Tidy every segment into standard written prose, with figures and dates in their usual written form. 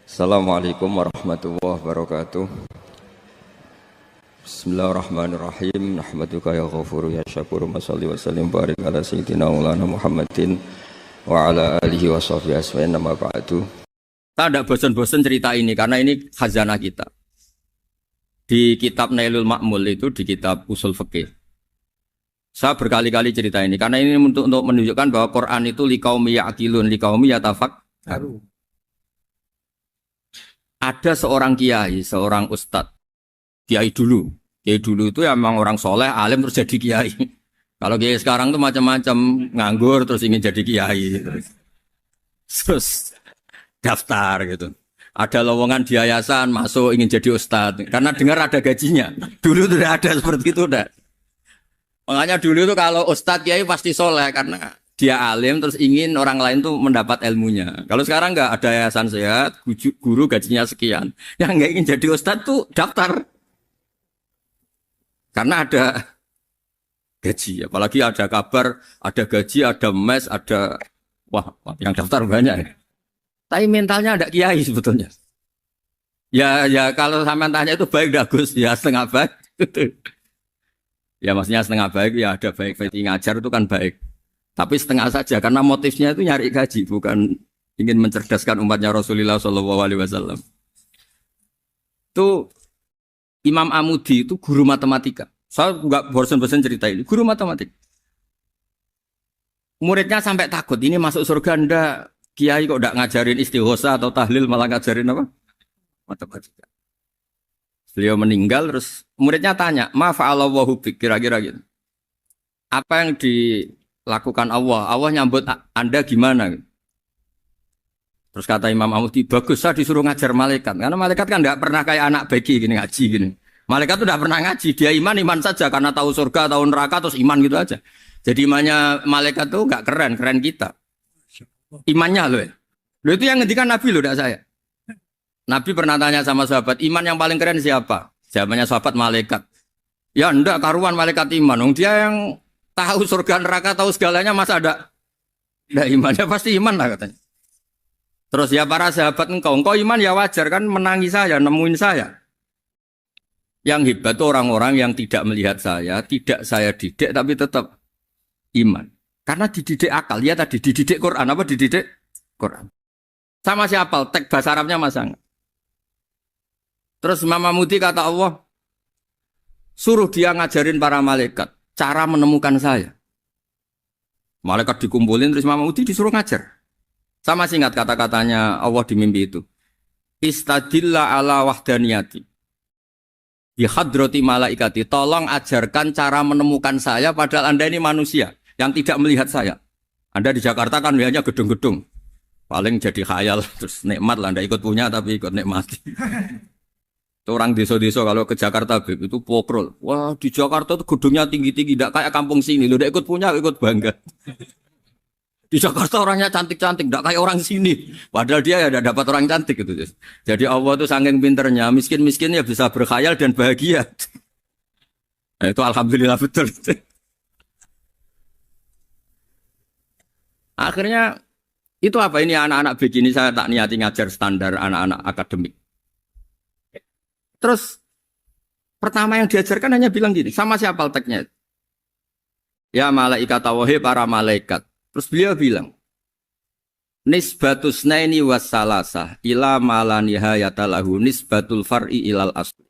Assalamualaikum warahmatullahi wabarakatuh. Bismillahirrahmanirrahim. Nahmaduka ya ghafuru ya syakuru. Masalli wa sallim barik ala sayyidina maulana Muhammadin wa ala alihi wa sahbihi aswa'in nama ba'du. Kita tidak bosan-bosan cerita ini karena ini khazanah kita. Di kitab Nailul Ma'mul itu, di kitab Usul Fiqih, saya berkali-kali cerita ini karena ini untuk menunjukkan bahwa Quran itu liqaumi ya'qilun, liqaumi yatafakkarun. Ada seorang kiai, seorang ustadz, kiai dulu itu emang orang soleh, alim terus jadi kiai. Kalau kiai sekarang tuh macam-macam, nganggur terus ingin jadi kiai, terus daftar gitu. Ada lowongan di yayasan, masuk ingin jadi ustadz, karena dengar ada gajinya. Dulu tuh udah ada seperti itu udah. Makanya dulu tuh kalau ustadz kiai pasti soleh karena dia alim terus ingin orang lain tuh mendapat ilmunya. Kalau sekarang nggak ada yayasan sehat, guru gajinya sekian. Yang nggak ingin jadi ustadz tuh daftar. Karena ada gaji. Apalagi ada kabar, ada gaji, ada mes, ada... Wah, yang daftar banyak ya. Tapi mentalnya ada kiai sebetulnya. Ya kalau sampean tanya itu baik dah Gus. Ya setengah baik. Ya maksudnya setengah baik, ya ada baik. Ngajar itu kan baik. Tapi setengah saja karena motifnya itu nyari gaji, bukan ingin mencerdaskan umatnya Rasulullah SAW. Itu Imam Amudi itu guru matematika. Saya nggak bosan-bosan cerita ini. Guru matematika. Muridnya sampai takut, ini masuk surga ndak? Kiai kok ndak ngajarin istighosa atau tahlil, malah ngajarin apa? Matematika. Beliau meninggal terus muridnya tanya, ma fa'alallahu bik, kira-kira gitu. Apa yang dilakukan Allah? Allah nyambut Anda gimana? Terus kata Imam Amudi, bagus saya disuruh ngajar malaikat. Karena malaikat kan enggak pernah kayak anak beki gini ngaji gini. Malaikat tuh enggak pernah ngaji, dia iman saja karena tahu surga, tahu neraka terus iman gitu aja. Jadi imannya malaikat tuh enggak keren kita. Imannya loh ya. Loh itu yang ngendikan Nabi loh, enggak saya. Nabi pernah tanya sama sahabat, iman yang paling keren siapa? Jawabannya sahabat malaikat. Ya enggak, karuan malaikat iman. Dia yang tahu surga neraka, tahu segalanya, masa ada imannya? Pasti iman lah katanya. Terus ya para sahabat engkau iman ya wajar kan menangi saya, nemuin saya. Yang hebat itu orang-orang yang tidak melihat saya, tidak saya didik tapi tetap iman. Karena dididik akal, ya tadi dididik Quran, apa dididik Quran. Sama siapa? Teks bahasa Arabnya masa enggak? Terus Imam Amudi kata Allah, suruh dia ngajarin para malaikat cara menemukan saya. Malaikat dikumpulin terus Imam Amudi disuruh ngajar. Sama singkat kata-katanya Allah di mimpi itu. Istadilla ala wahdaniyati. Bihadrati malaikati. Tolong ajarkan cara menemukan saya padahal Anda ini manusia yang tidak melihat saya. Anda di Jakarta kan lihatnya gedung-gedung. Paling jadi khayal terus nikmat lah Anda ikut punya tapi ikut nikmati. Orang desa-desa kalau ke Jakarta itu pokrol. Wah di Jakarta tuh gedungnya tinggi-tinggi, tidak kayak kampung sini. Lu udah ikut punya, ikut bangga. Di Jakarta orangnya cantik-cantik, tidak kayak orang sini. Padahal dia ya dapat orang cantik gitu. Jadi Allah tuh saking pinternya, miskin-miskin ya bisa berkhayal dan bahagia. Nah, itu alhamdulillah betul. Akhirnya itu apa ini anak-anak begini saya tak niati ngajar standar anak-anak akademik. Terus pertama yang diajarkan hanya bilang gini, sama siapa teknya? Ya malaikat wahi para malaikat. Terus beliau bilang, nisbatus naini wassalasah ila malanihayatalahu nisbatul far'i ilal asli.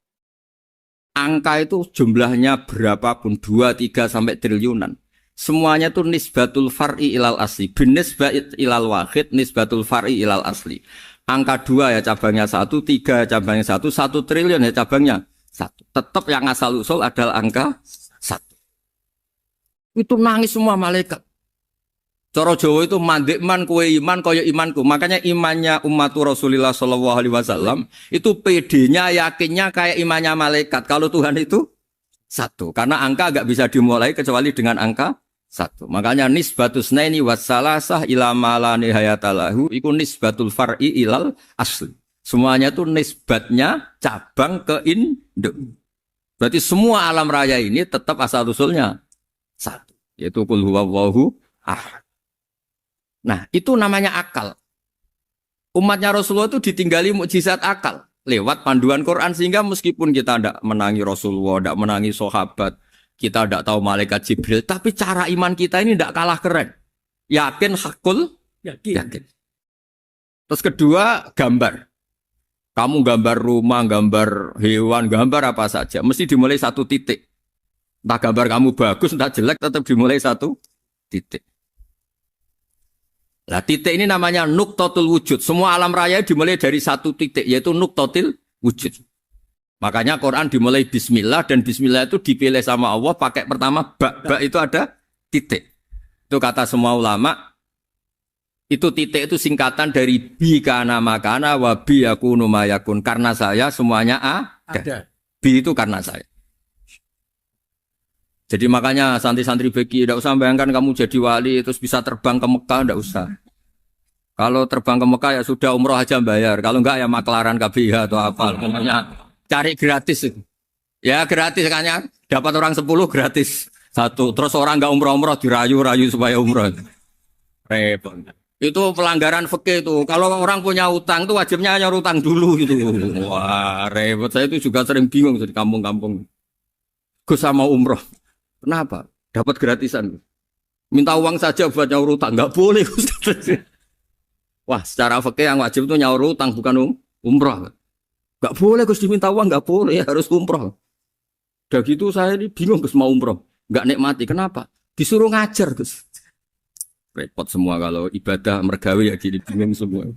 Angka itu jumlahnya berapapun 2, 3 sampai triliunan. Semuanya itu nisbatul far'i ilal asli. Binisbat ilal wahid nisbatul far'i ilal asli. Angka 2 ya cabangnya 1, 3 cabangnya 1, 1 triliun ya cabangnya 1. Tetap yang asal usul adalah angka 1. Itu nangis semua malaikat. Cara Jawa itu mandek man kowe iman kaya imanku. Makanya imannya umatur Rasulullah SAW itu PD-nya yakinnya kayak imannya malaikat. Kalau Tuhan itu 1. Karena angka enggak bisa dimulai kecuali dengan angka 1. Makanya nisbatus naini wassalasah ila malani hayatalahu iku nisbatul far'i ilal asli. Semuanya itu nisbatnya cabang ke induk. Berarti semua alam raya ini tetap asal usulnya 1. Yaitu qul huwallahu ahad. Nah, itu namanya akal. Umatnya Rasulullah itu ditinggali mukjizat akal lewat panduan Quran sehingga meskipun kita tidak menangi Rasulullah, tidak menangi sahabat, kita tidak tahu malaikat Jibril, tapi cara iman kita ini tidak kalah keren. Yakin hakul, yakin. Terus kedua, gambar. Kamu gambar rumah, gambar hewan, gambar apa saja, mesti dimulai satu titik. Entah gambar kamu bagus, entah jelek, tetap dimulai satu titik. Nah, titik ini namanya nuktotul wujud. Semua alam raya dimulai dari satu titik, yaitu nuktotil wujud. Makanya Quran dimulai bismillah, dan bismillah itu dipilih sama Allah pakai pertama ba itu ada titik. Itu kata semua ulama, itu titik itu singkatan dari bi kana makana wa bi yakunu mayakun. Karena saya semuanya ada. Bi itu karena saya. Jadi makanya santri-santri beki tidak usah bayangkan kamu jadi wali terus bisa terbang ke Mekah, tidak usah. Kalau terbang ke Mekah ya sudah umroh aja bayar. Kalau enggak ya maklaran KBH atau apa. Pokoknya cari gratis itu. Ya gratis kan ya. Dapat orang 10 gratis. Satu. Terus orang enggak umroh-umroh dirayu-rayu supaya umroh. Repot. Itu pelanggaran fikih itu. Kalau orang punya utang itu wajibnya nyaur utang dulu gitu. Wah repot. Saya itu juga sering bingung di kampung-kampung. Gus sama umroh. Kenapa? Dapat gratisan. Minta uang saja buat nyaur utang. Enggak boleh. Wah, secara fikih yang wajib itu nyaur utang bukan umroh. Enggak boleh Gus diminta uang, enggak boleh, harus umroh. Udah gitu saya ini bingung Gus mau umroh. Enggak nikmati. Kenapa? Disuruh ngajar Gus. Repot semua kalau ibadah mergawe ya jadi bingung semua.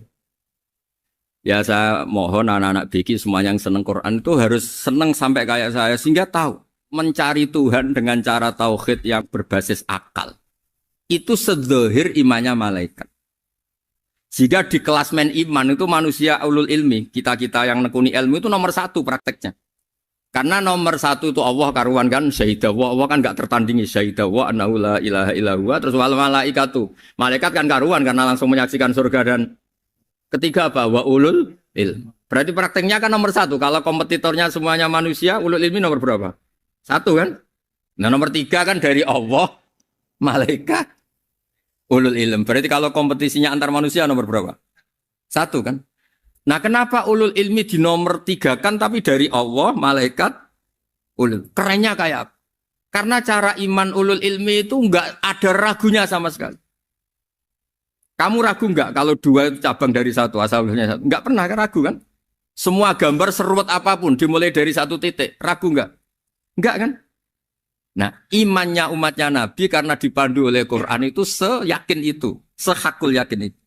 Ya saya mohon anak-anak BK semua yang seneng Quran itu harus seneng sampai kayak saya sehingga tahu mencari Tuhan dengan cara tauhid yang berbasis akal. Itu sedzahir imannya malaikat. Jika di klasmen iman itu manusia ulul ilmi, kita-kita yang nekuni ilmu itu nomor 1 prakteknya. Karena nomor 1 itu Allah karuan kan, syahidah wa, Allah kan gak tertandingi, syahidah wa annahu la ilaha illallah, terus wal malaikatu. Malaikat kan karuan karena langsung menyaksikan surga, dan ketiga apa? Wa ulul ilmi. Berarti prakteknya kan nomor 1. Kalau kompetitornya semuanya manusia, ulul ilmi nomor berapa? 1 kan? Nah nomor 3 kan dari Allah, malaikat, ulul ilm. Berarti kalau kompetisinya antar manusia nomor berapa? 1 kan? Nah kenapa ulul ilmi di nomor 3 kan tapi dari Allah, malaikat, ulul. Kerennya kayak apa? Karena cara iman ulul ilmi itu enggak ada ragunya sama sekali. Kamu ragu enggak kalau 2 itu cabang dari 1, asalnya 1? Enggak pernah ragu kan? Semua gambar seruat apapun dimulai dari 1 titik. Ragu enggak? Enggak kan? Nah, imannya umatnya Nabi karena dipandu oleh Quran itu seyakin itu, sehakul yakin itu.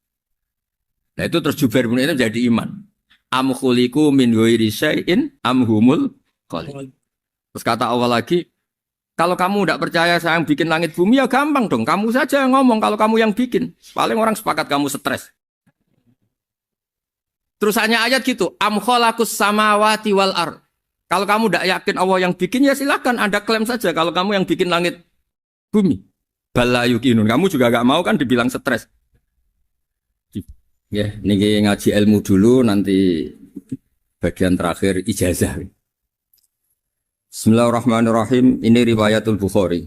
Nah, itu terus Jubair bin Mut'im jadi iman. Am khuliqu min ghairi syai'in am humul khaliq. Terus kata Allah lagi, kalau kamu tidak percaya saya yang bikin langit bumi ya gampang dong, kamu saja yang ngomong kalau kamu yang bikin. Paling orang sepakat kamu stres. Terus hanya ayat gitu, am khalaqus samawati wal ardh. Kalau kamu tidak yakin Allah yang bikin, ya silakan Anda klaim saja kalau kamu yang bikin langit bumi. Bala yukinun. Kamu juga gak mau kan dibilang stres. Ya, ini ngaji ilmu dulu, nanti bagian terakhir ijazah. Bismillahirrahmanirrahim. Ini riwayatul Bukhari.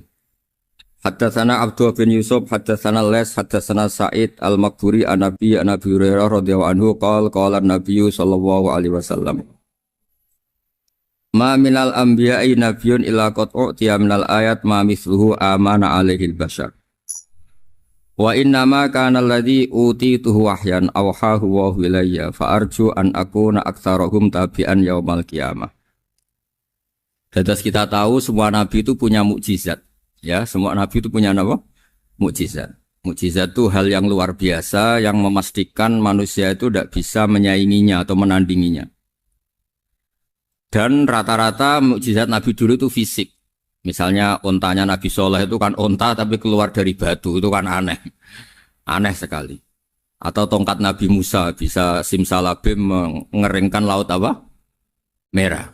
Haddatsana Abdullah bin Yusuf, haddatsana Les, haddatsana Sa'id al-Maqburi an-Nabi Hurairah radhiyallahu anhu qala an-Nabiy sallallahu alaihi wasallam. Ma minal anbiya'i nabiyyun illa qad u'tiya minal ayat ma mithluhu amana alaihil bashar. Wa innama kana alladhi utituhu wahyan awhahu wa ilayya fa arju an akuna aktsarahum tabi'an yaumal qiyamah. Dados kita tahu semua nabi itu punya mukjizat. Ya, semua nabi itu punya apa? Mukjizat. Mukjizat itu hal yang luar biasa yang memastikan manusia itu tidak bisa menyainginya atau menandinginya. Dan rata-rata mukjizat Nabi dulu itu fisik. Misalnya ontanya Nabi Soleh itu kan onta tapi keluar dari batu, itu kan aneh. Aneh sekali. Atau tongkat Nabi Musa bisa simsalabim mengeringkan laut apa? Merah.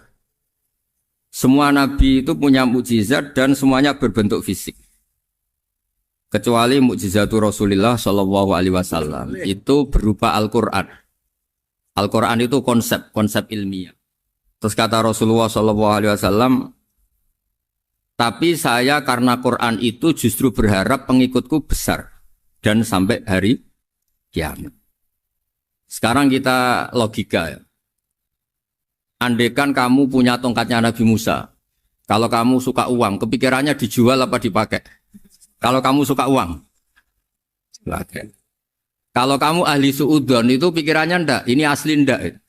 Semua Nabi itu punya mukjizat dan semuanya berbentuk fisik. Kecuali mukjizatul Rasulullah Shallallahu Alaihi Wasallam itu berupa Al-Quran. Al-Quran itu konsep ilmiah. Terus kata Rasulullah SAW, tapi saya karena Quran itu justru berharap pengikutku besar dan sampai hari kiamat. Sekarang kita logika ya. Andaikan kamu punya tongkatnya Nabi Musa, kalau kamu suka uang, kepikirannya dijual apa dipakai? Kalau kamu suka uang, pakai. Kalau kamu ahli suudon itu pikirannya ndak, ini asli ndak.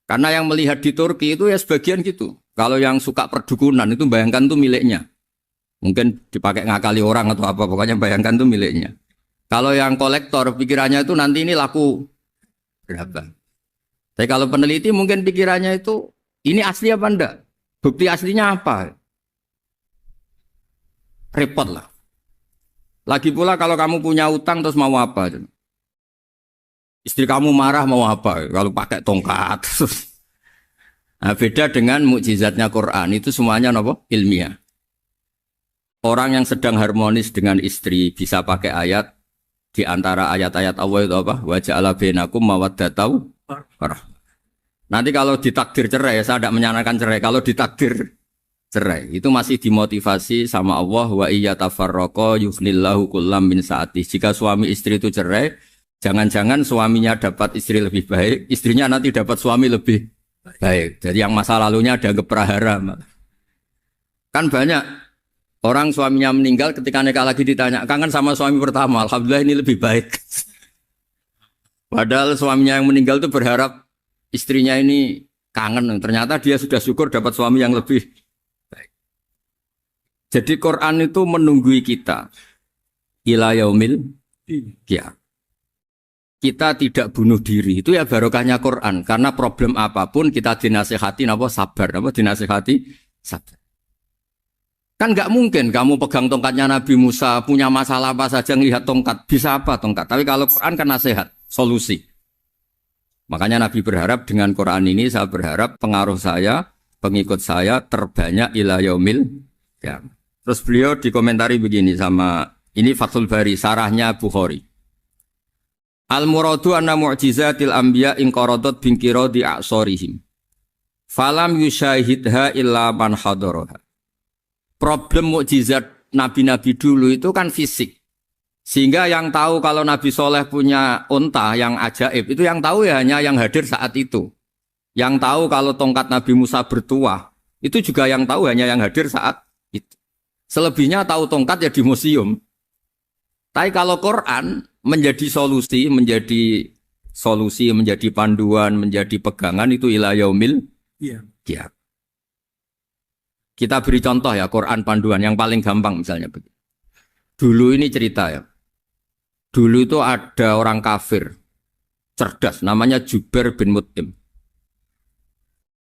Karena yang melihat di Turki itu ya sebagian gitu. Kalau yang suka perdukunan itu bayangkan tuh miliknya. Mungkin dipakai ngakali orang atau apa, pokoknya bayangkan tuh miliknya. Kalau yang kolektor pikirannya itu nanti ini laku berapa. Tapi kalau peneliti mungkin pikirannya itu ini asli apa enggak? Bukti aslinya apa? Repot lah. Lagi pula kalau kamu punya utang terus mau apa? Istri kamu marah mau apa? Kalau pakai tongkat. Nah, beda dengan mukjizatnya Quran itu semuanya apa? Ilmiah. Orang yang sedang harmonis dengan istri bisa pakai ayat di antara ayat-ayat Allah itu apa? Wa ja'ala bainakum mawaddatan. Nanti kalau ditakdir cerai, saya tidak menyarankan cerai. Kalau ditakdir cerai, itu masih dimotivasi sama Allah. Wa iya tafarroqa yughnillahu kullam min saati. Jika suami istri itu cerai, jangan-jangan suaminya dapat istri lebih baik, istrinya nanti dapat suami lebih baik. Jadi yang masa lalunya ada keprahara. Kan banyak orang suaminya meninggal ketika nikah lagi ditanya, kangen sama suami pertama, alhamdulillah ini lebih baik. Padahal suaminya yang meninggal itu berharap istrinya ini kangen, ternyata dia sudah syukur dapat suami yang lebih baik. Jadi Quran itu menunggui kita ila yaumil qiyamah. Kita tidak bunuh diri, itu ya barokahnya Quran. Karena problem apapun kita dinasihati apa sabar, apa dinasihati sabar. Kan nggak mungkin kamu pegang tongkatnya Nabi Musa, punya masalah apa saja ngelihat tongkat, bisa apa tongkat. Tapi kalau Quran kan nasihat, solusi. Makanya Nabi berharap dengan Quran ini, saya berharap pengaruh saya, pengikut saya terbanyak ila yaumil qiyamah. Terus beliau dikomentari begini sama, ini Fathul Bari, sarahnya Bukhari. Al-muradu anna mu'jizatil anbiya inqaradat binkiradi a'sorihim. Falam yushahidha illa man hadaraha. Problem mukjizat nabi-nabi dulu itu kan fisik. Sehingga yang tahu kalau Nabi Soleh punya unta yang ajaib, itu yang tahu ya hanya yang hadir saat itu. Yang tahu kalau tongkat Nabi Musa bertuah, itu juga yang tahu hanya yang hadir saat itu. Selebihnya tahu tongkat ya di museum. Tapi kalau Quran menjadi solusi, menjadi panduan, menjadi pegangan itu ila yaumil qiyamah. Kita beri contoh ya Quran panduan yang paling gampang misalnya begini. Dulu ini cerita ya. Dulu itu ada orang kafir cerdas namanya Jubair bin Mut'im.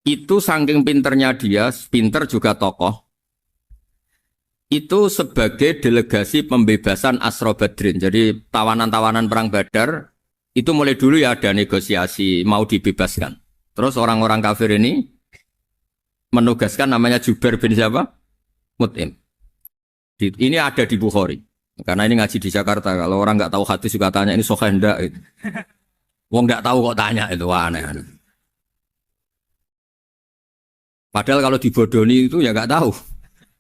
Itu saking pinternya dia, pinter juga tokoh. Itu sebagai delegasi pembebasan Asra Badrin. Jadi tawanan-tawanan perang Badar itu mulai dulu ya ada negosiasi mau dibebaskan. Terus orang-orang kafir ini menugaskan namanya Jubair bin siapa? Mut'im. Ini ada di Bukhari. Karena ini ngaji di Jakarta. Kalau orang nggak tahu hadis juga tanya ini sahih enggak gitu. Wong nggak tahu kok tanya itu aneh. Padahal kalau dibodoni itu ya nggak tahu.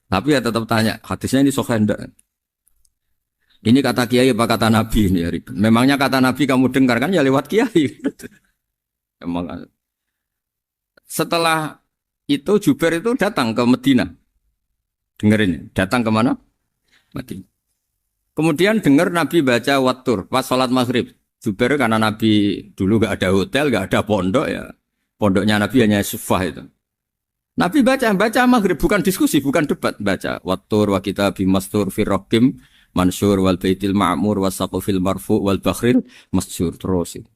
Tapi ya tetap tanya hadisnya ini sahih enggak. Ini kata kiai apa kata nabi ini ya. Memangnya kata nabi kamu dengar kan ya lewat kiai. Emang. Setelah itu Jubair itu datang ke Medina. Dengerin, datang ke mana? Madinah. Kemudian dengar Nabi baca Wattur pas sholat maghrib. Jubair karena Nabi dulu gak ada hotel, gak ada pondok ya. Pondoknya Nabi hanya sufah itu. Nabi baca maghrib, bukan diskusi, bukan debat. Baca Wattur wa kitabim mastur firrokim mansur wal baitil ma'mur wasaqufil marfu wal bakhril masjur. Terus itu.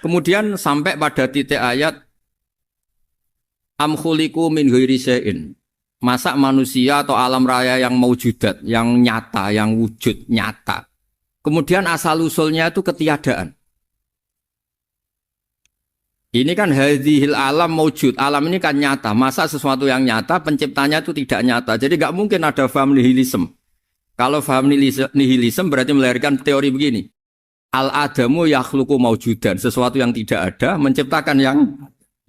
Kemudian sampai pada titik ayat am khuliqu min ghairi syai'in. Masa manusia atau alam raya yang maujudat, yang nyata, yang wujud nyata. Kemudian asal-usulnya itu ketiadaan. Ini kan hadhil alam maujud. Alam ini kan nyata. Masa sesuatu yang nyata, penciptanya itu tidak nyata. Jadi nggak mungkin ada faham nihilisme. Kalau faham nihilisme berarti melahirkan teori begini. Al-adamu yakhluqu maujudan. Sesuatu yang tidak ada, menciptakan yang...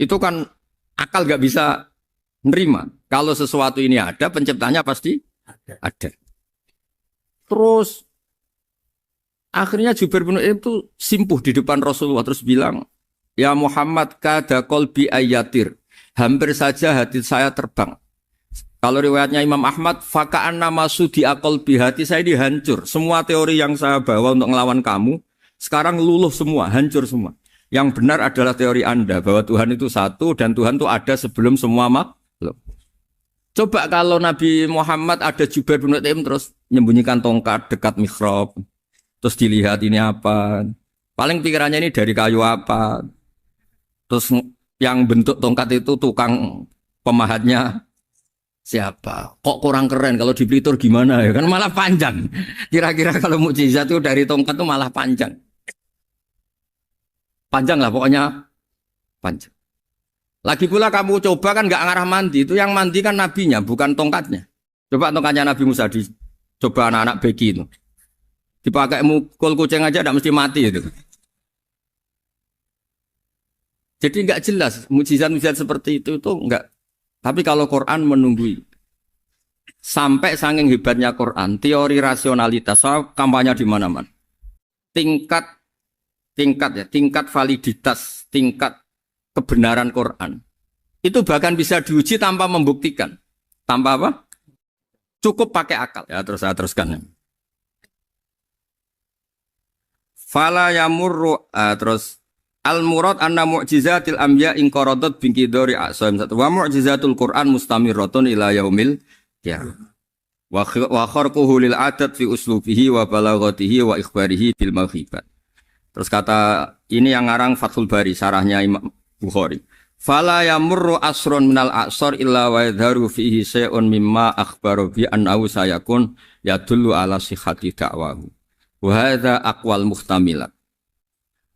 Itu kan akal nggak bisa nerima. Kalau sesuatu ini ada, penciptanya pasti ada. Terus Akhirnya Jubair bin Mut'im itu simpuh di depan Rasulullah terus bilang, "Ya Muhammad, kada qalbi ayatir." Hampir saja hati saya terbang. Kalau riwayatnya Imam Ahmad, faka'an nama sudi qalbi, hati saya dihancur. Semua teori yang saya bawa untuk ngelawan kamu sekarang luluh semua, hancur semua. Yang benar adalah teori Anda bahwa Tuhan itu satu dan Tuhan itu ada sebelum semua makhluk. Coba kalau Nabi Muhammad ada Jubair bin Mut'im terus menyembunyikan tongkat dekat mihrab, terus dilihat ini apa? Paling pikirannya ini dari kayu apa? Terus yang bentuk tongkat itu tukang pemahatnya siapa? Kok kurang keren kalau di Blitur gimana ya? Kan malah panjang. Kira-kira kalau mukjizat itu dari tongkat itu malah panjang. Panjang lah pokoknya panjang. Lagi pula kamu coba kan nggak ngarah mandi, itu yang mandi kan nabinya bukan tongkatnya. Coba tongkatnya Nabi Musa coba anak-anak beki itu. Dipakai mukul kucing aja tidak mesti mati itu. Jadi nggak jelas mukjizat-mukjizat seperti itu nggak. Tapi kalau Quran menunggui sampai saking hebatnya Quran, teori rasionalitas kampanye di mana-mana. Tingkat validitas, tingkat kebenaran Quran itu bahkan bisa diuji tanpa membuktikan. Tanpa apa? Cukup pakai akal. Ya terus saya teruskan. Fala yamurru terus al-murad anna mu'jizatil anbiya in qaradat binqidari a'sam wa mu'jizatul Qur'an mustamirratun ila yaumil qiyamah. Wa kharquhu lil adat fi uslubihi wa balaghatihi wa ikhbarihi bil maghibat. Terus kata ini yang ngarang Fathul Bari sarahnya Imam Bukhari. Fala yamurru asrun minal a'sar illa wa yadharu fihi syai'un mimma akhbaru bi annahu sayakun yadullu ala sihhati da'wahu. Wa hadza aqwal muhtamilat.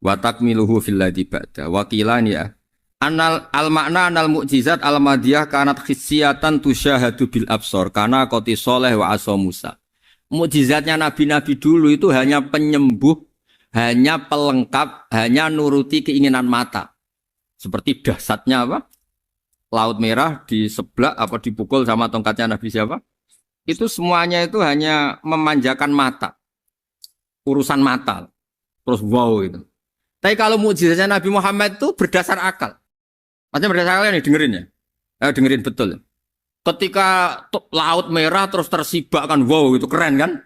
Wa takmiluhu fil ladzi ba'da wa qilani ya anal al makna anal mukjizat al madiyah kanat khissiyatan tusyahadu bil absar kana qoti soleh wa asa Musa. Mukjizatnya nabi-nabi dulu itu hanya penyembuh, hanya pelengkap, hanya nuruti keinginan mata. Seperti dahsyatnya apa? Laut Merah diseblak apa dipukul sama tongkatnya Nabi siapa? Itu semuanya itu hanya memanjakan mata. Urusan mata. Terus wow itu. Tapi kalau mukjizatnya Nabi Muhammad itu berdasar akal. Maksudnya berdasar akal nih dengerin ya. Dengerin betul. Ketika Laut Merah terus tersibak kan, wow itu keren kan.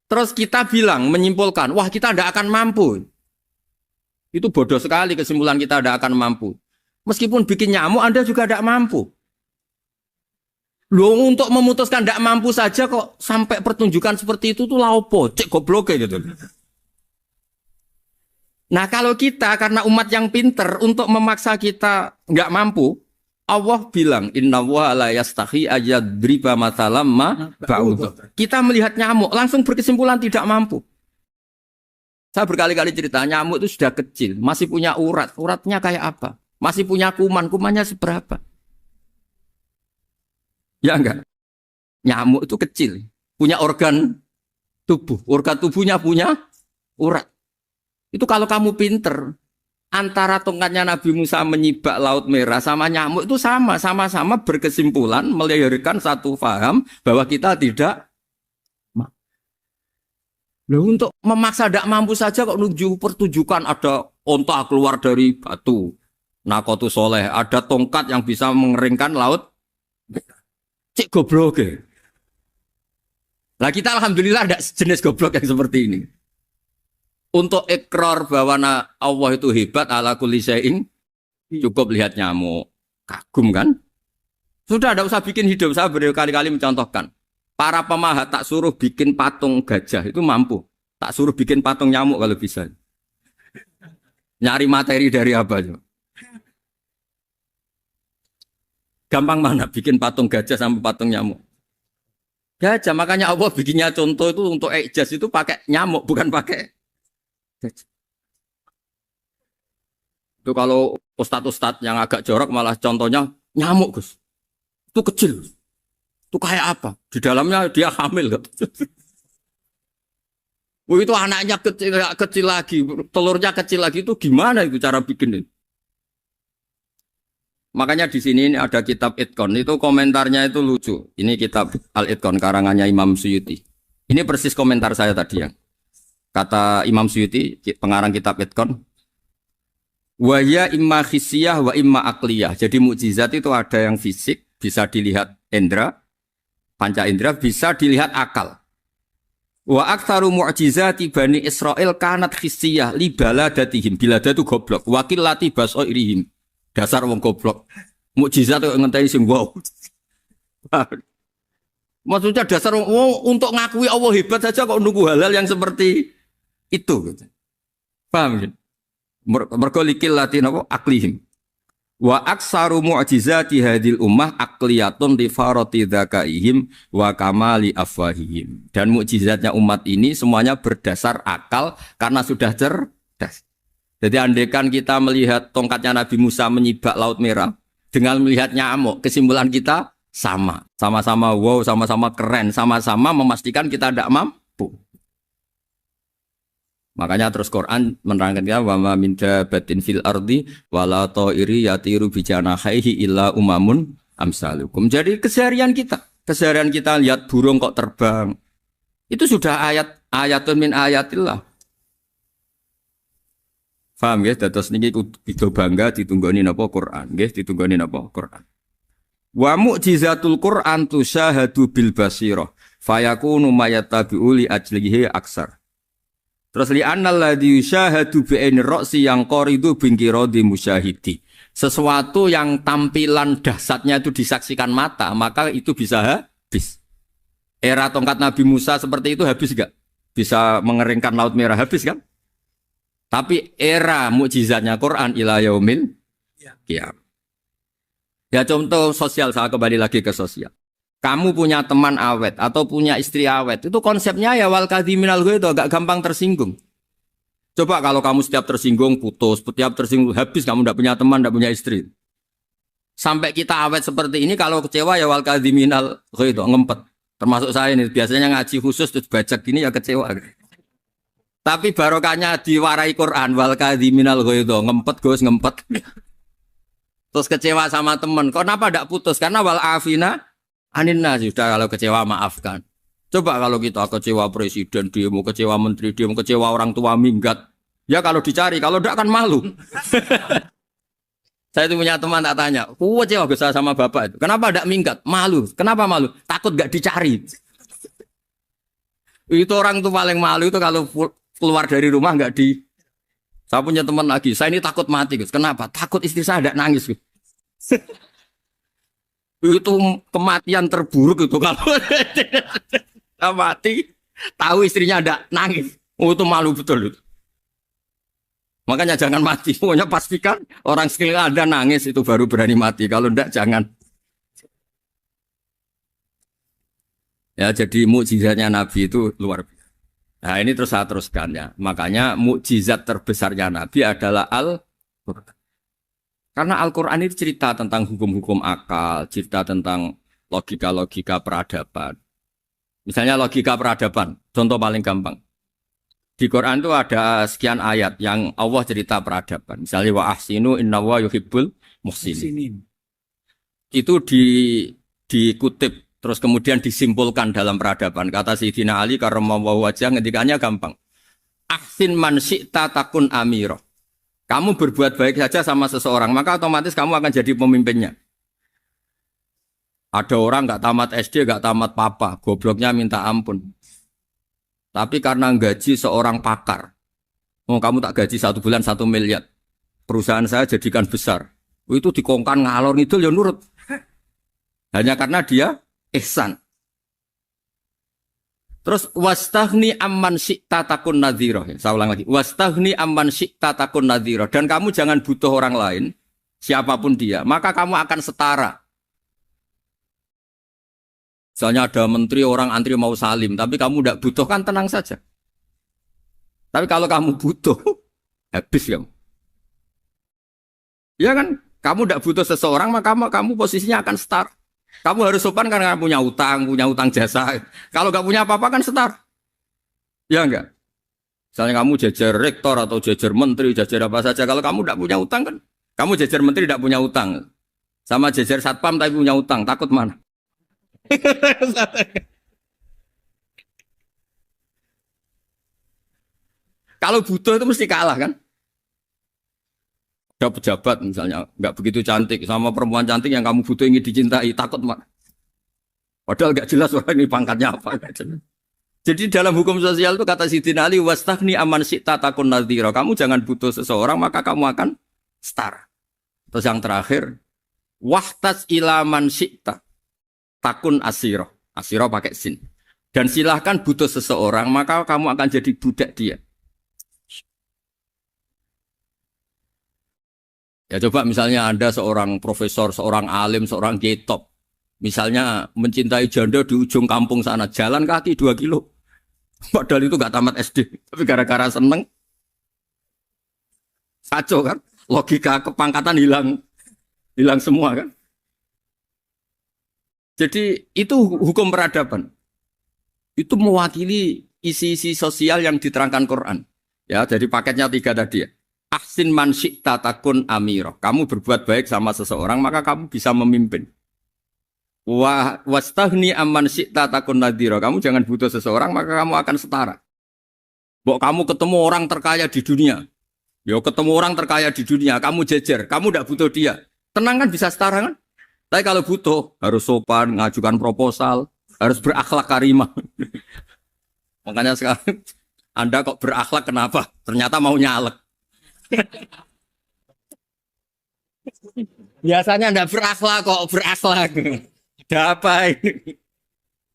Terus kita bilang, menyimpulkan, wah kita tidak akan mampu. Itu bodoh sekali kesimpulan kita tidak akan mampu. Meskipun bikin nyamuk Anda juga tidak mampu. Loh untuk memutuskan tidak mampu saja kok sampai pertunjukan seperti itu tuh laopo, cek goblok gitu. Nah kalau kita karena umat yang pinter untuk memaksa kita nggak mampu, Allah bilang Inna wa la yastahi ayadriba mathalam ma ba'ud. Kita melihat nyamuk langsung berkesimpulan tidak mampu. Saya berkali-kali cerita nyamuk itu sudah kecil, masih punya urat, uratnya kayak apa? Masih punya kuman, kumannya seberapa? Ya enggak? Nyamuk itu kecil, punya organ tubuhnya punya urat. Itu kalau kamu pinter, antara tongkatnya Nabi Musa menyibak Laut Merah sama nyamuk itu sama-sama berkesimpulan melahirkan satu faham bahwa kita tidak mampu. Loh, untuk memaksa tidak mampu saja kok nunjuk pertunjukan ada onta keluar dari batu. Nakotu soleh, ada tongkat yang bisa mengeringkan laut. Cik goblok ya. Lah kita alhamdulillah ada jenis goblok yang seperti ini. Untuk ikrar bahwa Allah itu hebat ala kulli syai'in, cukup lihat nyamuk. Kagum kan? Sudah tidak usah bikin hidup. Saya berkali-kali mencontohkan. Para pemahat tak suruh bikin patung gajah itu mampu. Tak suruh bikin patung nyamuk kalau bisa. Nyari materi dari apa? Gampang mana bikin patung gajah sama patung nyamuk? Gajah, makanya Allah bikinnya contoh itu untuk ijaz itu pakai nyamuk, bukan pakai gajah. Itu kalau ustadz-ustadz yang agak jorok malah contohnya nyamuk, Gus. Itu kecil. Itu kayak apa? Di dalamnya dia hamil. Itu anaknya kecil lagi, telurnya kecil lagi, itu gimana itu cara bikin itu? Makanya di sini ada kitab Itqon, itu komentarnya itu lucu. Ini kitab Al-Itqon karangannya Imam Suyuti. Ini persis komentar saya tadi ya. Kata Imam Suyuti, pengarang kitab Itqan, wa ya imma khissiyah wa imma akliyah. Jadi mukjizat itu ada yang fisik, bisa dilihat indra, panca indra, bisa dilihat akal. Wa aktsaru mu'jizati Bani Israil kanat khissiyah li baladatihim. Bilada itu goblok. Wakil lati basoirihim. Dasar wong goblok. Mukjizat itu ngenteni sing wow. Maksudnya dasar wong untuk ngakui Allah hebat saja kok nunggu halal yang seperti itu gitu. Paham gitu? Mergo likil lati napa aklihim. Wa aksaru mu'jizati hadil ummah akliyatun li farati dzakaihim wa kamali afwahihim. Dan mukjizatnya umat ini semuanya berdasar akal karena sudah cerdas. Jadi andaikan kita melihat tongkatnya Nabi Musa menyibak Laut Merah dengan melihat nyamuk, kesimpulan kita sama. Sama-sama wow, sama-sama keren, sama-sama memastikan kita tidak mampu. Makanya terus Quran menerangkan wa ma min dabatin fil ardi wala ta'iri yatiru bi janahihi illa umamun amsalukum. Jadi keseharian kita lihat burung kok terbang. Itu sudah ayatun min ayatillah. Paham ya? Dados niki kudu bangga ditunggoni napa Quran, nggih ditunggoni napa Quran. Wa mu'jizatul Quran tusyahadu bil basirah fayakunu mayatabi'u li ajlihi aksar. Terus li annal ladzi yusyahadu bi aini ra'si yang qaridu bingkiradi musyahidi. Sesuatu yang tampilan dahsyatnya itu disaksikan mata, maka itu bisa habis. Era tongkat Nabi Musa seperti itu habis enggak? Bisa mengeringkan Laut Merah habis kan? Tapi era mukjizatnya Quran ila yaumil qiyamah. Ya contoh sosial, saya kembali lagi ke sosial. Kamu punya teman awet atau punya istri awet, itu konsepnya ya wal kadhiminal ghaidh, agak gampang tersinggung. Coba kalau kamu setiap tersinggung putus, setiap tersinggung habis, kamu tidak punya teman, tidak punya istri. Sampai kita awet seperti ini, kalau kecewa ya wal kadhiminal ghaidh, ngempet. Termasuk saya ini, biasanya ngaji khusus terus baca gini ya kecewa. Tapi barokahnya diwarai Quran wal kadhiminal ghaidh, ngempet Gus, ngempet. Terus kecewa sama teman, kenapa tidak putus? Karena wal afina Aninna sudah kalau kecewa maafkan. Coba kalau kita kecewa presiden demo, kecewa menteri demo, kecewa orang tua minggat. Ya kalau dicari, kalau tidak kan malu. Saya itu punya teman tak tanya, kecewa besar sama bapak itu. Kenapa tidak minggat? Malu. Kenapa malu? Takut gak dicari. Itu orang tuh paling malu itu kalau keluar dari rumah nggak di. Saya punya teman lagi, saya ini takut mati Gus. Kenapa? Takut istri saya tidak nangis Gus. Itu kematian terburuk itu kalau mati tahu istrinya ada nangis, itu malu betul itu. Makanya jangan mati, pokoknya pastikan orang sekeliling ada nangis itu baru berani mati, kalau enggak jangan. Ya jadi mukjizatnya Nabi itu luar biasa. Nah ini terus saya teruskan ya, makanya mukjizat terbesarnya Nabi adalah Al-Quran. Karena Al-Quran itu cerita tentang hukum-hukum akal, cerita tentang logika-logika peradaban. Misalnya logika peradaban, contoh paling gampang. Di Quran itu ada sekian ayat yang Allah cerita peradaban. Misalnya wa ahsinu innallaha yuhibbul muhsinin. Itu dikutip, terus kemudian disimpulkan dalam peradaban. Kata Sayyidina Ali karramallahu wajhah ngendikannya gampang. Ahsin man syi'ta takun amirah. Kamu berbuat baik saja sama seseorang, maka otomatis kamu akan jadi pemimpinnya. Ada orang nggak tamat SD, nggak tamat papa, gobloknya minta ampun. Tapi karena gaji seorang pakar, kamu tak gaji 1 bulan 1 miliar, perusahaan saya jadikan besar. Itu dikongkan ngalor ngidul ya nurut. Hanya karena dia ihsan. Terus wastaghni amman syi'ta takun nadhira. Saya ulang lagi. Wastaghni amman syi'ta takun nadhira. Dan kamu jangan butuh orang lain, siapapun dia, maka kamu akan setara. Misalnya ada menteri orang antri mau salim, tapi kamu tidak butuh kan tenang saja. Tapi kalau kamu butuh, habis kamu. Ya kan? Kamu tidak butuh seseorang, maka kamu posisinya akan setara. Kamu harus sopan karena punya utang jasa. Kalau nggak punya apa-apa kan setar. Ya enggak? Misalnya kamu jajar rektor atau jajar menteri, jajar apa saja. Kalau kamu tidak punya utang kan, kamu jajar menteri tidak punya utang. Sama jajar satpam tapi punya utang, takut mana? Kalau butuh itu mesti kalah kan? Ada pejabat misalnya nggak begitu cantik sama perempuan cantik yang kamu butuh ingin dicintai, takut mak. Padahal nggak jelas orang ini pangkatnya apa. Jadi dalam hukum sosial itu kata Sidin Ali, wastahni aman syi'ta takun nadhira. Kamu jangan butuh seseorang maka kamu akan setara. Terus yang terakhir, wahtas ilaman syi'ta takun asiro. Asiro pakai sin. Dan silahkan butuh seseorang maka kamu akan jadi budak dia. Ya coba misalnya Anda seorang profesor, seorang alim, seorang kiai top. Misalnya mencintai janda di ujung kampung sana, jalan kaki 2 kilo. Padahal itu gak tamat SD. Tapi gara-gara seneng, kacau kan? Logika kepangkatan hilang semua kan? Jadi itu hukum peradaban. Itu mewakili isi-isi sosial yang diterangkan Quran. Ya, jadi paketnya 3 tadi ya. Ahsin man syi'ta takun amiro. Kamu berbuat baik sama seseorang, maka kamu bisa memimpin. Wastahni amman syi'ta takun nadhira. Kamu jangan butuh seseorang, maka kamu akan setara. Bok kamu ketemu orang terkaya di dunia. Yo ketemu orang terkaya di dunia, kamu jejer, kamu tidak butuh dia. Tenang kan bisa setara kan? Tapi kalau butuh, harus sopan, ngajukan proposal, harus berakhlak karimah. Makanya sekarang, Anda kok berakhlak kenapa? Ternyata mau nyalek. Biasanya Anda berakhlak kok berakhlak. Ada apa ini?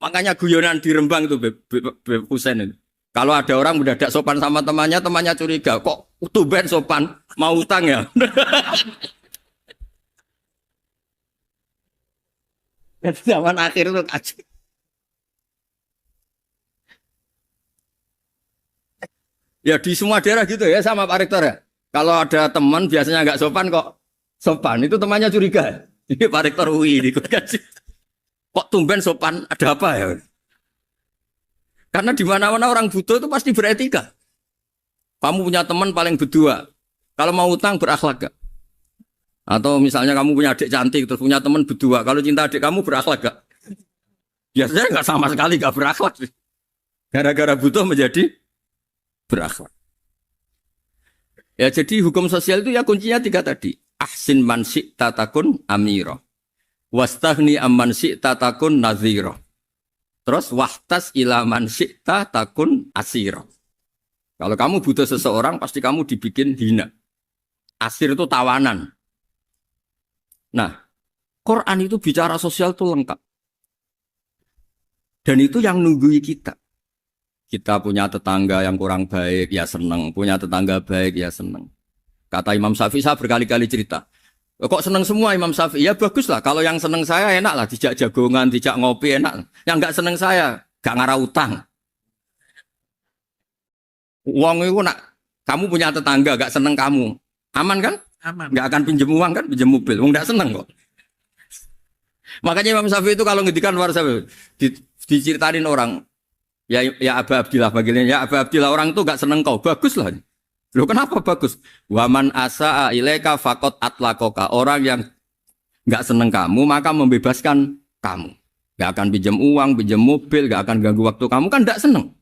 Makanya guyonan di Rembang itu Beb Husein itu. Kalau ada orang mendadak sopan sama temannya, temannya curiga, kok tumben sopan, mau utang ya? Zaman akhir itu kacau. Ya di semua daerah gitu ya sama Pak Rektor ya. Kalau ada teman biasanya nggak sopan kok sopan, itu temannya curiga. Ini Pak Rektor UI ikut kasih. Kok tumben sopan, ada apa ya? Karena di mana-mana orang butuh itu pasti beretika. Kamu punya teman paling berdua, kalau mau utang berakhlak gak? Atau misalnya kamu punya adik cantik, terus punya teman berdua, kalau cinta adik kamu berakhlak gak? Biasanya nggak sama sekali gak berakhlak. Gara-gara butuh menjadi berakhlak. Ya jadi hukum sosial itu ya kuncinya 3 tadi. Ahsin man syi'ta takun amiro. Wastahni amman syi'ta takun nadhiro. Terus wahtas ila man syi'ta takun asiro. Kalau kamu butuh seseorang pasti kamu dibikin hina. Asir itu tawanan. Nah, Quran itu bicara sosial itu lengkap. Dan itu yang nunggui kita. Kita punya tetangga yang kurang baik, ya seneng. Punya tetangga baik, ya seneng. Kata Imam Syafi'i, saya berkali-kali cerita. Kok seneng semua Imam Syafi'i? Ya bagus lah. Kalau yang seneng saya enak lah. Dijak jagongan, dijak ngopi enak. Yang nggak seneng saya, gak ngarah utang. Uang itu nak, kamu punya tetangga gak seneng kamu. Aman kan? Aman. Gak akan pinjem uang kan? Pinjem mobil. Uang gak seneng kok. Makanya Imam Syafi'i itu kalau ngedikan luar Syafi'i, diceritain orang. Ya Aba Abdillah bagiannya. Ya Aba Abdillah orang itu gak seneng kau. Bagus lah. Loh kenapa bagus? Waman asa'a ilaika faqad atlaqaka. Orang yang enggak seneng kamu maka membebaskan kamu. Enggak akan pinjam uang, pinjam mobil, enggak akan ganggu waktu kamu kan enggak seneng.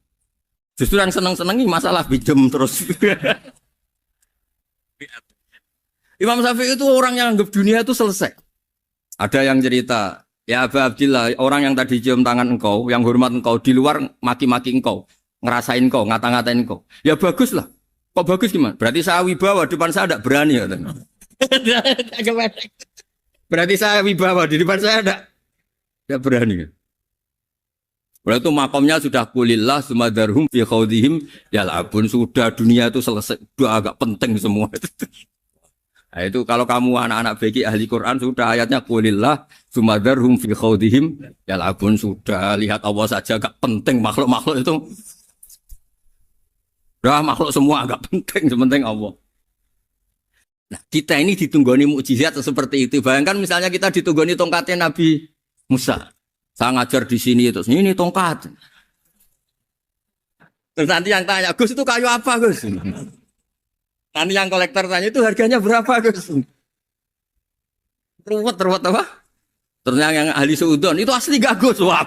Justru yang seneng-senengi masalah pinjam terus. Imam Syafi'i itu orang yang anggap dunia itu selesai. Ada yang cerita, ya Aba Abdillah, orang yang tadi cium tangan engkau, yang hormat engkau di luar maki-maki engkau, ngerasain engkau, ngata-ngatain engkau. Ya bagus lah. Kok bagus gimana? Berarti saya wibawa, depan saya tidak berani. Berarti saya wibawa, di depan saya tidak berani. Berarti itu makomnya sudah kulillah, sumadarhum fi khawdihim, yal'abun, sudah dunia itu selesai, sudah agak penting semua. Nah, itu kalau kamu anak-anak beki ahli Quran, sudah ayatnya kulillah, sumadarhum fi khawdihim, yal'abun, sudah lihat Allah saja agak penting, makhluk-makhluk itu. Dah makhluk semua agak penting, sepenting Allah. Nah, kita ini ditunggoni mukjizat seperti itu. Bayangkan misalnya kita ditunggoni tongkatnya Nabi Musa. Saya ngajar di sini terus ini tongkat. Terus nanti yang tanya, Gus itu kayu apa, Gus? Nanti yang kolektor tanya itu harganya berapa, Gus? Ruwet apa? Terus yang ahli suudon itu asli gak, Gus? Wah.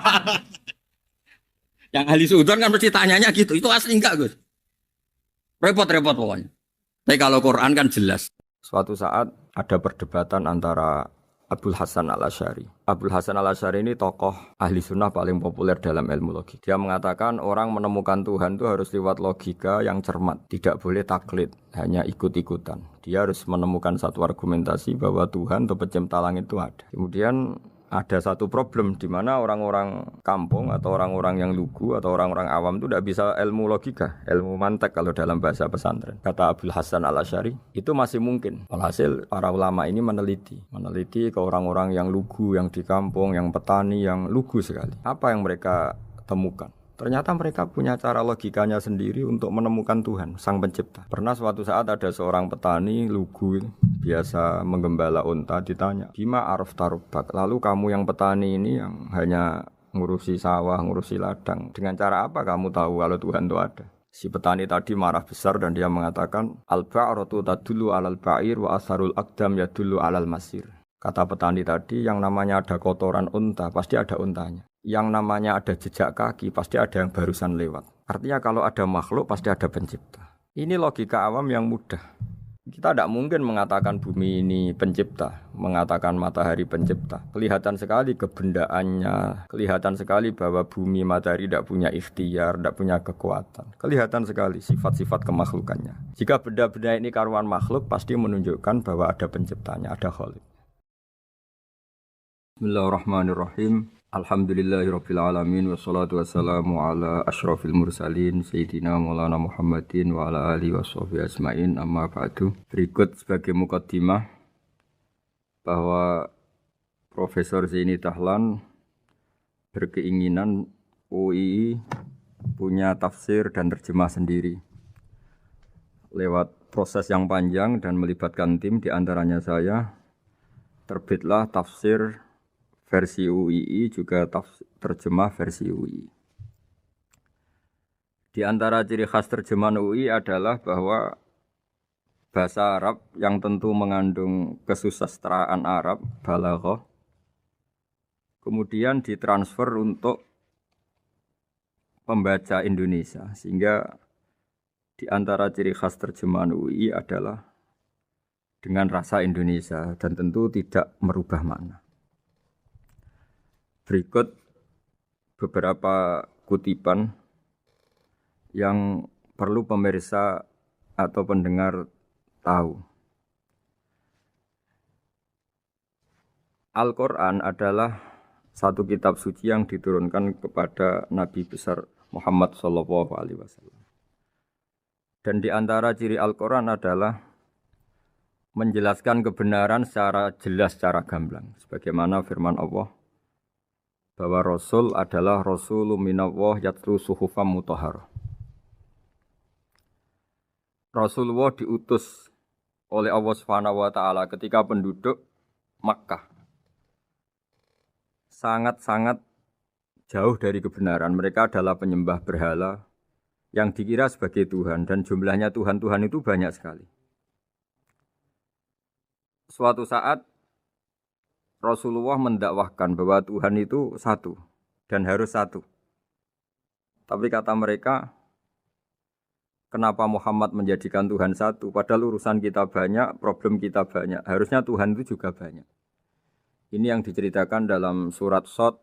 Yang ahli suudon kan mesti tanyanya gitu, itu asli enggak, Gus? Repot-repot pokoknya. Tapi kalau Quran kan jelas. Suatu saat ada perdebatan antara Abul Hasan al-Asy'ari. Abul Hasan al-Asy'ari ini tokoh ahli sunnah paling populer dalam ilmu logik. Dia mengatakan orang menemukan Tuhan itu harus lewat logika yang cermat. Tidak boleh taklid, hanya ikut-ikutan. Dia harus menemukan satu argumentasi bahwa Tuhan atau pencipta langit itu ada. Kemudian ada satu problem di mana orang-orang kampung atau orang-orang yang lugu atau orang-orang awam itu tidak bisa ilmu logika, ilmu mantek kalau dalam bahasa pesantren. Kata Abul Hasan al-Asy'ari, itu masih mungkin. Alhasil para ulama ini meneliti ke orang-orang yang lugu, yang di kampung, yang petani, yang lugu sekali. Apa yang mereka temukan? Ternyata mereka punya cara logikanya sendiri untuk menemukan Tuhan, Sang Pencipta. Pernah suatu saat ada seorang petani lugu, biasa menggembala unta, ditanya, Bima araf tarubak, lalu kamu yang petani ini yang hanya ngurusi sawah, ngurusi ladang, dengan cara apa kamu tahu kalau Tuhan itu ada? Si petani tadi marah besar dan dia mengatakan, Al-ba'ratu tadullu alal ba'ir wa asharul aqdam yadullu alal masir. Kata petani tadi, yang namanya ada kotoran unta, pasti ada untanya. Yang namanya ada jejak kaki, pasti ada yang barusan lewat. Artinya kalau ada makhluk, pasti ada pencipta. Ini logika awam yang mudah. Kita tidak mungkin mengatakan bumi ini pencipta, mengatakan matahari pencipta. Kelihatan sekali kebendaannya, kelihatan sekali bahwa bumi matahari tidak punya ikhtiar, tidak punya kekuatan. Kelihatan sekali sifat-sifat kemakhlukannya. Jika benda-benda ini karuan makhluk, pasti menunjukkan bahwa ada penciptanya, ada khalik. Bismillahirrahmanirrahim. Alhamdulillahirabbil alamin wassalatu wassalamu ala asyrafil mursalin sayyidina Maulana Muhammadin wa ala alihi washabihi ajmain. Amma ba'du. Berikut sebagai mukaddimah bahwa Profesor Zaini Dahlan berkeinginan UII punya tafsir dan terjemah sendiri. Lewat proses yang panjang dan melibatkan tim, di antaranya saya, terbitlah tafsir versi UII juga terjemah versi UII. Di antara ciri khas terjemahan UII adalah bahwa bahasa Arab yang tentu mengandung kesusastraan Arab, balaghah, kemudian ditransfer untuk pembaca Indonesia. Sehingga di antara ciri khas terjemahan UII adalah dengan rasa Indonesia dan tentu tidak merubah makna. Berikut beberapa kutipan yang perlu pemirsa atau pendengar tahu. Al-Quran adalah satu kitab suci yang diturunkan kepada Nabi besar Muhammad SAW. Dan di antara ciri Al-Quran adalah menjelaskan kebenaran secara jelas, secara gamblang. Sebagaimana firman Allah, bahwa Rasul adalah Rasulun minallah yatlu suhufam mutahharah. Rasulullah diutus oleh Allah Subhanahu wa taala ketika penduduk Makkah sangat-sangat jauh dari kebenaran. Mereka adalah penyembah berhala yang dikira sebagai Tuhan, dan jumlahnya Tuhan-Tuhan itu banyak sekali. Suatu saat Rasulullah mendakwahkan bahwa Tuhan itu satu dan harus satu. Tapi kata mereka, kenapa Muhammad menjadikan Tuhan satu? Padahal urusan kita banyak, problem kita banyak. Harusnya Tuhan itu juga banyak. Ini yang diceritakan dalam surat Shad,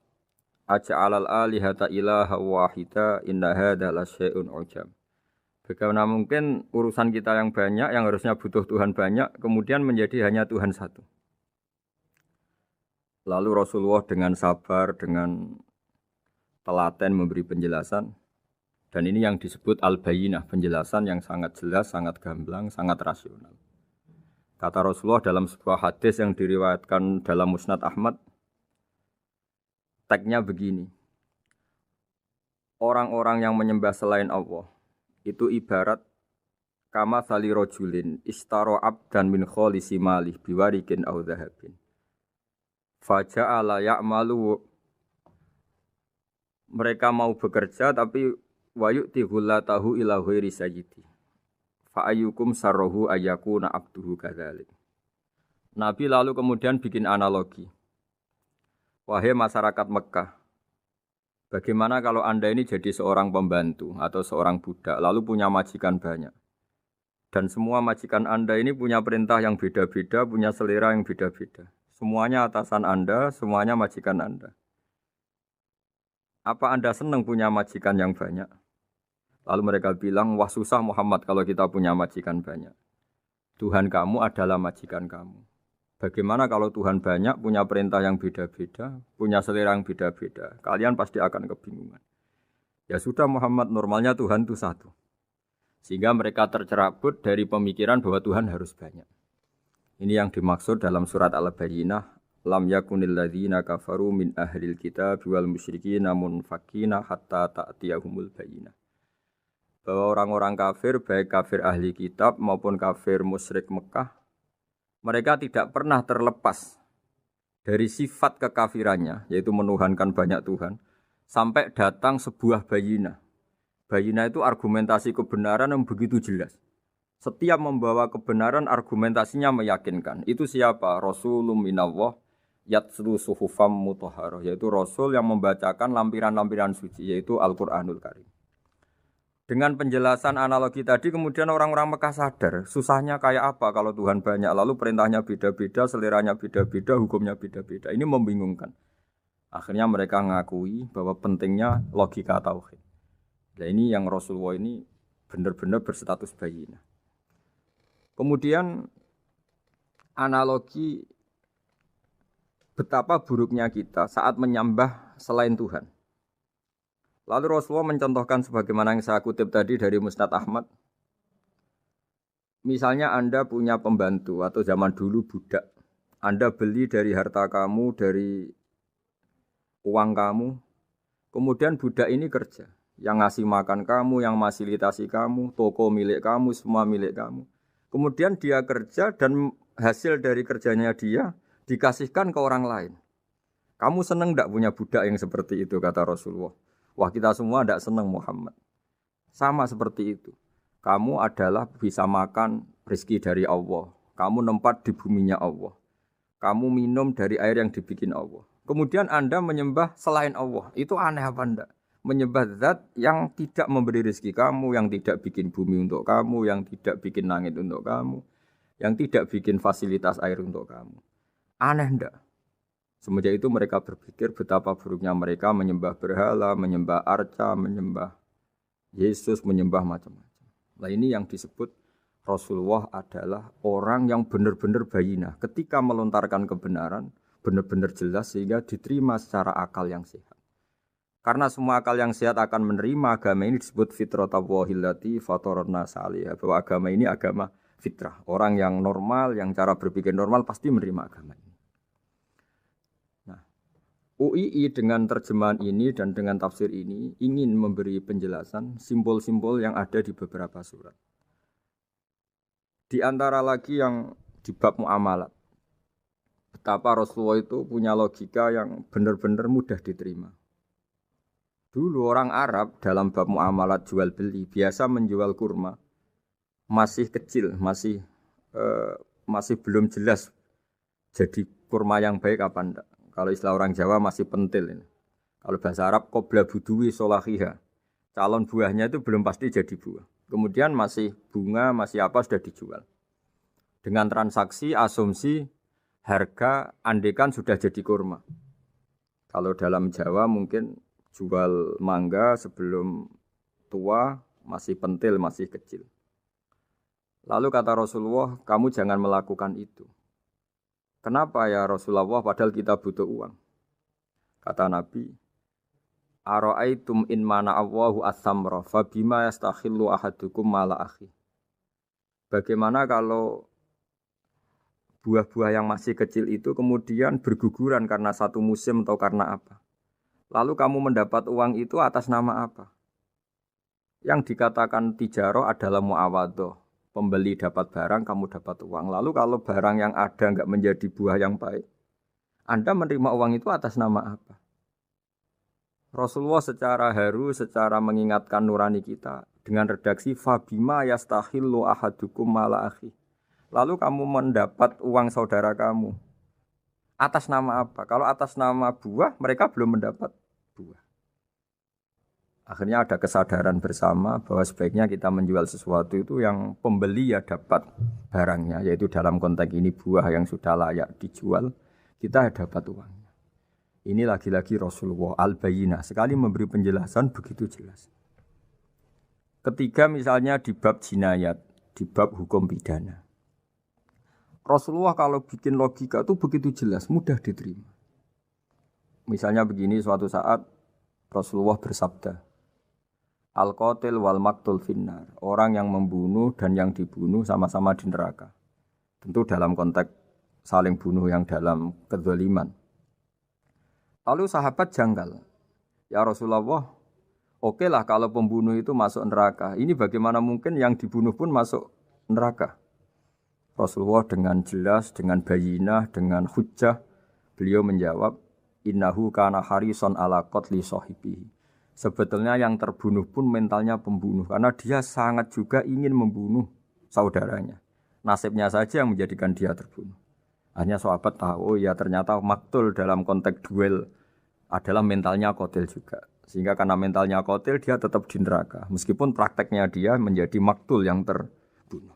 Aja'alal alihata ilaha wahida inna hadza lasyai'un ujab. Bagaimana mungkin urusan kita yang banyak, yang harusnya butuh Tuhan banyak, kemudian menjadi hanya Tuhan satu. Lalu Rasulullah dengan sabar, dengan telaten memberi penjelasan. Dan ini yang disebut al-bayyinah, penjelasan yang sangat jelas, sangat gamblang, sangat rasional. Kata Rasulullah dalam sebuah hadis yang diriwayatkan dalam Musnad Ahmad, teksnya begini. Orang-orang yang menyembah selain Allah itu ibarat kama sali rojulin istaro abdan min kholisi malih biwarikin au dhahabin. Faja'ala ya'malu, mereka mau bekerja tapi wa yu'ti ghullatahu ila ghairi sayyidi. Fa ayyukum sarruhu ayyakuna abduhu kadzalik. Nabi lalu kemudian bikin analogi. Wahai masyarakat Mekah, bagaimana kalau Anda ini jadi seorang pembantu atau seorang budak lalu punya majikan banyak. Dan semua majikan Anda ini punya perintah yang beda-beda, punya selera yang beda-beda. Semuanya atasan Anda, semuanya majikan Anda. Apa Anda senang punya majikan yang banyak? Lalu mereka bilang, wah susah Muhammad kalau kita punya majikan banyak. Tuhan kamu adalah majikan kamu. Bagaimana kalau Tuhan banyak, punya perintah yang beda-beda, punya selera yang beda-beda? Kalian pasti akan kebingungan. Ya sudah Muhammad, normalnya Tuhan itu satu. Sehingga mereka tercerabut dari pemikiran bahwa Tuhan harus banyak. Ini yang dimaksud dalam surat Al-Bayyinah. Lam yakunil ladzina kafaru min ahlil kitab wal musyrikina munfakina hatta ta'tiyahumul bayyinah. Bahwa orang-orang kafir, baik kafir ahli kitab maupun kafir musyrik Mekah, mereka tidak pernah terlepas dari sifat kekafirannya, yaitu menuhankan banyak Tuhan, sampai datang sebuah bayinah. Bayinah itu argumentasi kebenaran yang begitu jelas. Setiap membawa kebenaran, argumentasinya meyakinkan. Itu siapa? Rasulun minallah yatslu suhufam mutahharah, yaitu Rasul yang membacakan lampiran-lampiran suci, yaitu Al-Quranul Karim. Dengan penjelasan analogi tadi, kemudian orang-orang Mekah sadar, susahnya kayak apa kalau Tuhan banyak, lalu perintahnya beda-beda, seleranya beda-beda, hukumnya beda-beda. Ini membingungkan. Akhirnya mereka ngakui bahwa pentingnya logika tauhid. Nah ini yang Rasulullah ini benar-benar berstatus bayinah. Kemudian analogi betapa buruknya kita saat menyembah selain Tuhan. Lalu Rasulullah mencontohkan sebagaimana yang saya kutip tadi dari Musnad Ahmad. Misalnya Anda punya pembantu atau zaman dulu budak. Anda beli dari harta kamu, dari uang kamu. Kemudian budak ini kerja. Yang ngasih makan kamu, yang fasilitasi kamu, toko milik kamu, semua milik kamu. Kemudian dia kerja dan hasil dari kerjanya dia dikasihkan ke orang lain. Kamu senang tidak punya budak yang seperti itu, kata Rasulullah. Wah kita semua tidak senang Muhammad. Sama seperti itu. Kamu adalah bisa makan rezeki dari Allah. Kamu nempat di buminya Allah. Kamu minum dari air yang dibikin Allah. Kemudian Anda menyembah selain Allah. Itu aneh apa enggak? Menyembah zat yang tidak memberi rezeki kamu, yang tidak bikin bumi untuk kamu, yang tidak bikin langit untuk kamu, yang tidak bikin fasilitas air untuk kamu. Aneh enggak? Semenjak itu mereka berpikir betapa buruknya mereka menyembah berhala, menyembah arca, menyembah Yesus, menyembah macam-macam. Nah ini yang disebut Rasulullah adalah orang yang benar-benar bayinah. Ketika melontarkan kebenaran, benar-benar jelas sehingga diterima secara akal yang sehat. Karena semua akal yang sehat akan menerima agama ini disebut fitratallahi fatarana salihah. Bahwa agama ini agama fitrah. Orang yang normal, yang cara berpikir normal pasti menerima agama ini. UII dengan terjemahan ini dan dengan tafsir ini ingin memberi penjelasan simbol-simbol yang ada di beberapa surat. Di antara lagi yang di bab muamalat. Betapa Rasulullah itu punya logika yang benar-benar mudah diterima. Dulu orang Arab dalam bab muamalat jual beli biasa menjual kurma. Masih kecil, masih belum jelas jadi kurma yang baik apa enggak. Kalau istilah orang Jawa masih pentil ini. Kalau bahasa Arab qobla buduwi solahiha. Calon buahnya itu belum pasti jadi buah. Kemudian masih bunga, masih apa sudah dijual. Dengan transaksi, asumsi, harga, andekan sudah jadi kurma. Kalau dalam Jawa mungkin jual mangga sebelum tua, masih pentil, masih kecil. Lalu kata Rasulullah, kamu jangan melakukan itu. Kenapa ya Rasulullah padahal kita butuh uang? Kata Nabi, Ara'aitum in mana Allahu as-samra fa bima yastakhillu ahadukum mala akhi. Bagaimana kalau buah-buah yang masih kecil itu kemudian berguguran karena satu musim atau karena apa? Lalu kamu mendapat uang itu atas nama apa? Yang dikatakan tijarah adalah muawadhah. Pembeli dapat barang, kamu dapat uang. Lalu kalau barang yang ada enggak menjadi buah yang baik, Anda menerima uang itu atas nama apa? Rasulullah secara haru, secara mengingatkan nurani kita dengan redaksi fabima yastahillu ahadukum mala akhi. Lalu kamu mendapat uang saudara kamu atas nama apa? Kalau atas nama buah, mereka belum mendapat buah. Akhirnya ada kesadaran bersama bahwa sebaiknya kita menjual sesuatu itu yang pembeli ya dapat barangnya, yaitu dalam konteks ini buah yang sudah layak dijual, kita dapat uangnya. Ini lagi-lagi Rasulullah al-Bayyinah sekali memberi penjelasan begitu jelas. Ketiga misalnya di bab jinayat, di bab hukum pidana. Rasulullah kalau bikin logika itu begitu jelas, mudah diterima. Misalnya begini, suatu saat Rasulullah bersabda, Al-qatil wal maktul finnar. Orang yang membunuh dan yang dibunuh sama-sama di neraka. Tentu dalam konteks saling bunuh yang dalam kezaliman. Lalu sahabat janggal. Ya Rasulullah, oke lah kalau pembunuh itu masuk neraka. Ini bagaimana mungkin yang dibunuh pun masuk neraka? Rasulullah dengan jelas, dengan bayinah, dengan hujjah, beliau menjawab, innahu kana harison ala qatli sahibihi. Sebetulnya yang terbunuh pun mentalnya pembunuh, karena dia sangat juga ingin membunuh saudaranya. Nasibnya saja yang menjadikan dia terbunuh. Hanya sahabat tahu, oh ya ternyata maktul dalam konteks duel adalah mentalnya qatil juga. Sehingga karena mentalnya qatil, dia tetap di neraka. Meskipun prakteknya dia menjadi maktul yang terbunuh.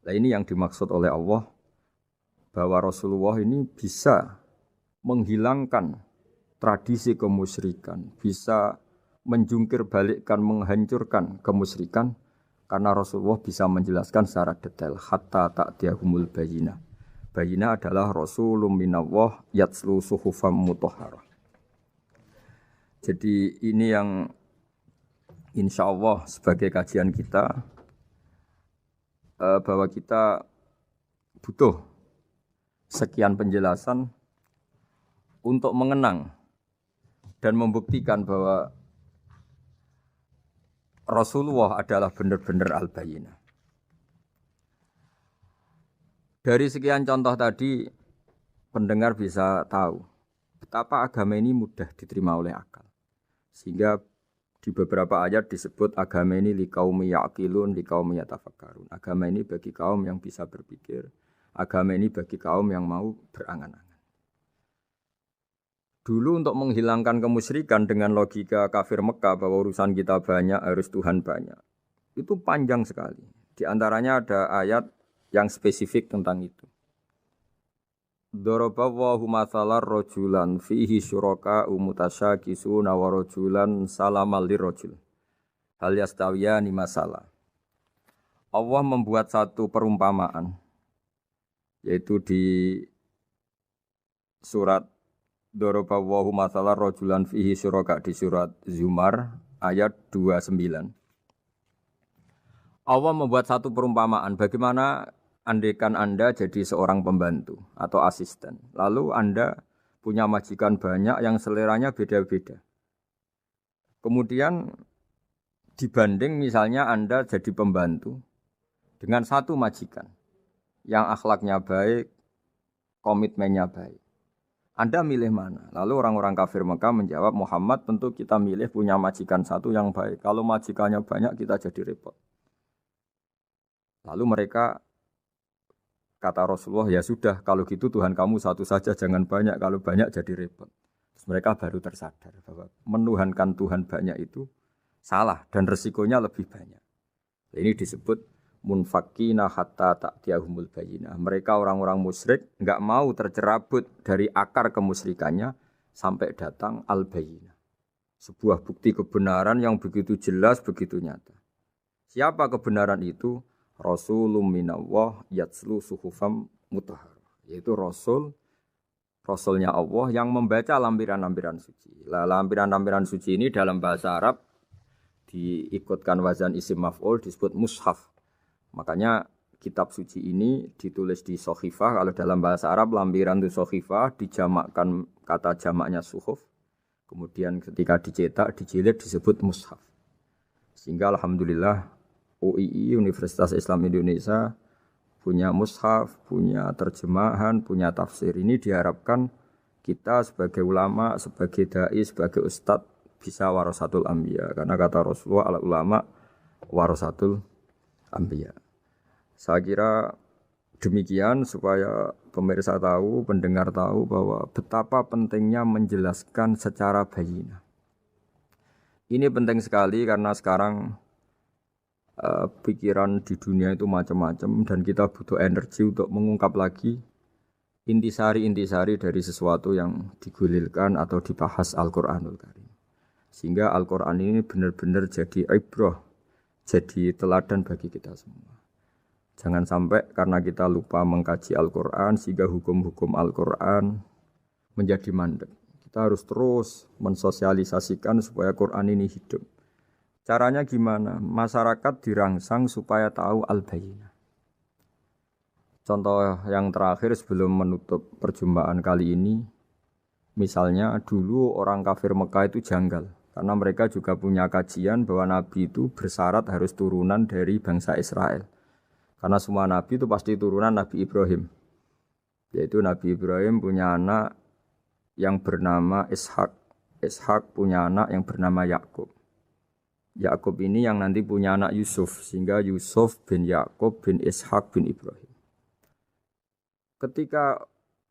Nah ini yang dimaksud oleh Allah, bahwa Rasulullah ini bisa menghilangkan tradisi kemusyrikan, bisa menjungkir balikkan, menghancurkan kemusyrikan, karena Rasulullah bisa menjelaskan secara detail hatta ta'tiyahumul bayyinah. Bayyinah adalah Rasulun minallah yatslu suhufam mutahharah. Jadi ini yang insya Allah sebagai kajian kita, bahwa kita butuh sekian penjelasan untuk mengenang dan membuktikan bahwa Rasulullah adalah benar-benar al-bayyinah. Dari sekian contoh tadi, pendengar bisa tahu betapa agama ini mudah diterima oleh akal. Sehingga di beberapa ayat disebut agama ini liqaumi ya'qilun, liqaumi yatafakkarun. Agama ini bagi kaum yang bisa berpikir. Agama ini bagi kaum yang mau berangan-angan. Dulu untuk menghilangkan kemusyrikan dengan logika kafir Mekah bahwa urusan kita banyak, harus Tuhan banyak. Itu panjang sekali. Di antaranya ada ayat yang spesifik tentang itu. Daraballahu mathalan rajulan fihi syuraka mutasyakisuna wa rajulan salamal lirajul. Hal yastawiyani masalah. Allah membuat satu perumpamaan, yaitu di surat Daraballahu mathalan rajulan fihi syuraka, di surat Zumar ayat 29. Allah membuat satu perumpamaan bagaimana andaikan Anda jadi seorang pembantu atau asisten. Lalu Anda punya majikan banyak yang seleranya beda-beda. Kemudian dibanding misalnya Anda jadi pembantu dengan satu majikan yang akhlaknya baik, komitmennya baik. Anda milih mana? Lalu orang-orang kafir Mekah menjawab, Muhammad tentu kita milih punya majikan satu yang baik. Kalau majikannya banyak kita jadi repot. Lalu mereka kata Rasulullah, ya sudah kalau gitu Tuhan kamu satu saja jangan banyak, kalau banyak jadi repot. Terus mereka baru tersadar bahwa menuhankan Tuhan banyak itu salah dan resikonya lebih banyak. Ini disebut munfakina hatta ta'tiyahumul bayyinah. Mereka orang-orang musyrik enggak mau tercerabut dari akar kemusyrikannya sampai datang al-bayyinah. Sebuah bukti kebenaran yang begitu jelas, begitu nyata. Siapa kebenaran itu? Rasulun minallah yatslu suhufam mutahharah. Yaitu Rasulnya Allah yang membaca lampiran-lampiran suci. Lampiran-lampiran suci ini dalam bahasa Arab diikutkan wazan isim maf'ul disebut mushaf. Makanya kitab suci ini ditulis di sohifah. Kalau dalam bahasa Arab lampiran itu sohifah, dijamakkan kata jamaknya suhuf. Kemudian ketika dicetak, dijilid disebut mushaf. Sehingga alhamdulillah UII Universitas Islam Indonesia punya mushaf, punya terjemahan, punya tafsir. Ini diharapkan kita sebagai ulama, sebagai dai, sebagai ustadz bisa warasatul anbiya. Karena kata Rasulullah, al ulama warasatul anbiya. Saya kira demikian supaya pemirsa tahu, pendengar tahu bahwa betapa pentingnya menjelaskan secara bayyinah. Ini penting sekali karena sekarang pikiran di dunia itu macam-macam dan kita butuh energi untuk mengungkap lagi intisari-intisari dari sesuatu yang digulirkan atau dibahas Al-Qur'anul Karim. Sehingga Al-Qur'an ini benar-benar jadi ibrah, jadi teladan bagi kita semua. Jangan sampai karena kita lupa mengkaji Al-Qur'an sehingga hukum-hukum Al-Qur'an menjadi mandek. Kita harus terus mensosialisasikan supaya Qur'an ini hidup. Caranya gimana? Masyarakat dirangsang supaya tahu al-bayyinah. Contoh yang terakhir sebelum menutup perjumpaan kali ini, misalnya dulu orang kafir Mekah itu janggal. Karena mereka juga punya kajian bahwa Nabi itu bersyarat harus turunan dari bangsa Israel. Karena semua Nabi itu pasti turunan Nabi Ibrahim. Yaitu Nabi Ibrahim punya anak yang bernama Ishak. Ishak punya anak yang bernama Yakub. Yakub ini yang nanti punya anak Yusuf. Sehingga Yusuf bin Yakub bin Ishak bin Ibrahim. Ketika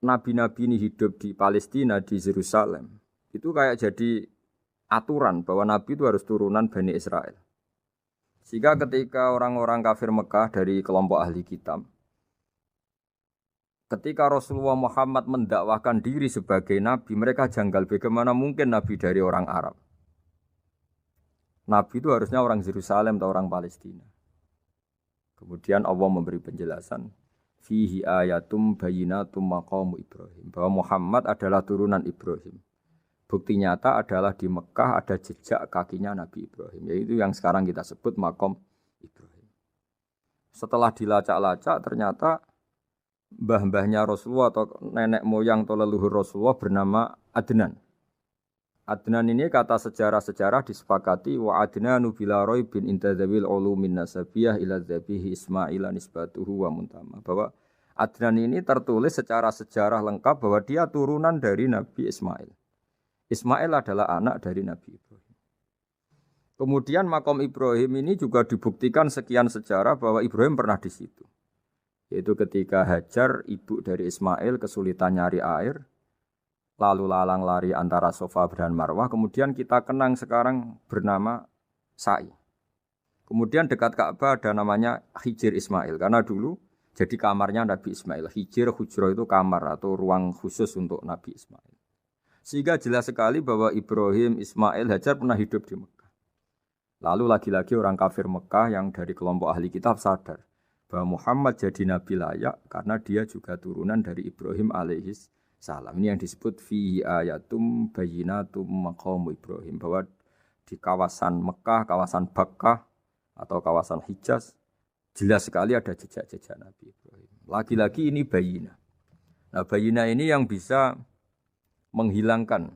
nabi-nabi ini hidup di Palestina, di Yerusalem, itu kayak jadi aturan bahwa nabi itu harus turunan Bani Israel. Sehingga ketika orang-orang kafir Mekah dari kelompok ahli kitab, ketika Rasulullah Muhammad mendakwahkan diri sebagai nabi, mereka janggal bagaimana mungkin nabi dari orang Arab. Nabi itu harusnya orang Yerusalem atau orang Palestina. Kemudian Allah memberi penjelasan, fihi ayatum bayyinatum maqamu Ibrahim, bahwa Muhammad adalah turunan Ibrahim. Bukti nyata adalah di Mekah ada jejak kakinya Nabi Ibrahim, yaitu yang sekarang kita sebut maqam Ibrahim. Setelah dilacak-lacak ternyata mbah-mbahnya Rasulullah atau nenek moyang atau leluhur Rasulullah bernama Adnan. Adnan ini kata sejarah-sejarah disepakati wa adnanu bila raibin intadzawil ulumin nasabiyah ila dzabihi Ismail nisbatuhu wa muntama. Bahwa Adnan ini tertulis secara sejarah lengkap bahwa dia turunan dari Nabi Ismail. Ismail adalah anak dari Nabi Ibrahim. Kemudian makom Ibrahim ini juga dibuktikan sekian sejarah bahwa Ibrahim pernah di situ. Yaitu ketika Hajar, ibu dari Ismail, kesulitan nyari air, lalu lalang lari antara Safa dan Marwah, kemudian kita kenang sekarang bernama Sa'i. Kemudian dekat Ka'bah ada namanya Hijir Ismail, karena dulu jadi kamarnya Nabi Ismail. Hijir, hujro itu kamar atau ruang khusus untuk Nabi Ismail. Sehingga jelas sekali bahwa Ibrahim, Ismail, Hajar pernah hidup di Mekah. Lalu lagi-lagi orang kafir Mekah yang dari kelompok ahli kitab sadar bahwa Muhammad jadi nabi layak karena dia juga turunan dari Ibrahim alaihis salam. Ini yang disebut fi ayatum bayyinatum maqamu Ibrahim, bahwa di kawasan Mekah, kawasan Bakkah atau kawasan Hijaz jelas sekali ada jejak-jejak Nabi Ibrahim. Lagi-lagi ini bayyinah. Nah, bayyinah ini yang bisa menghilangkan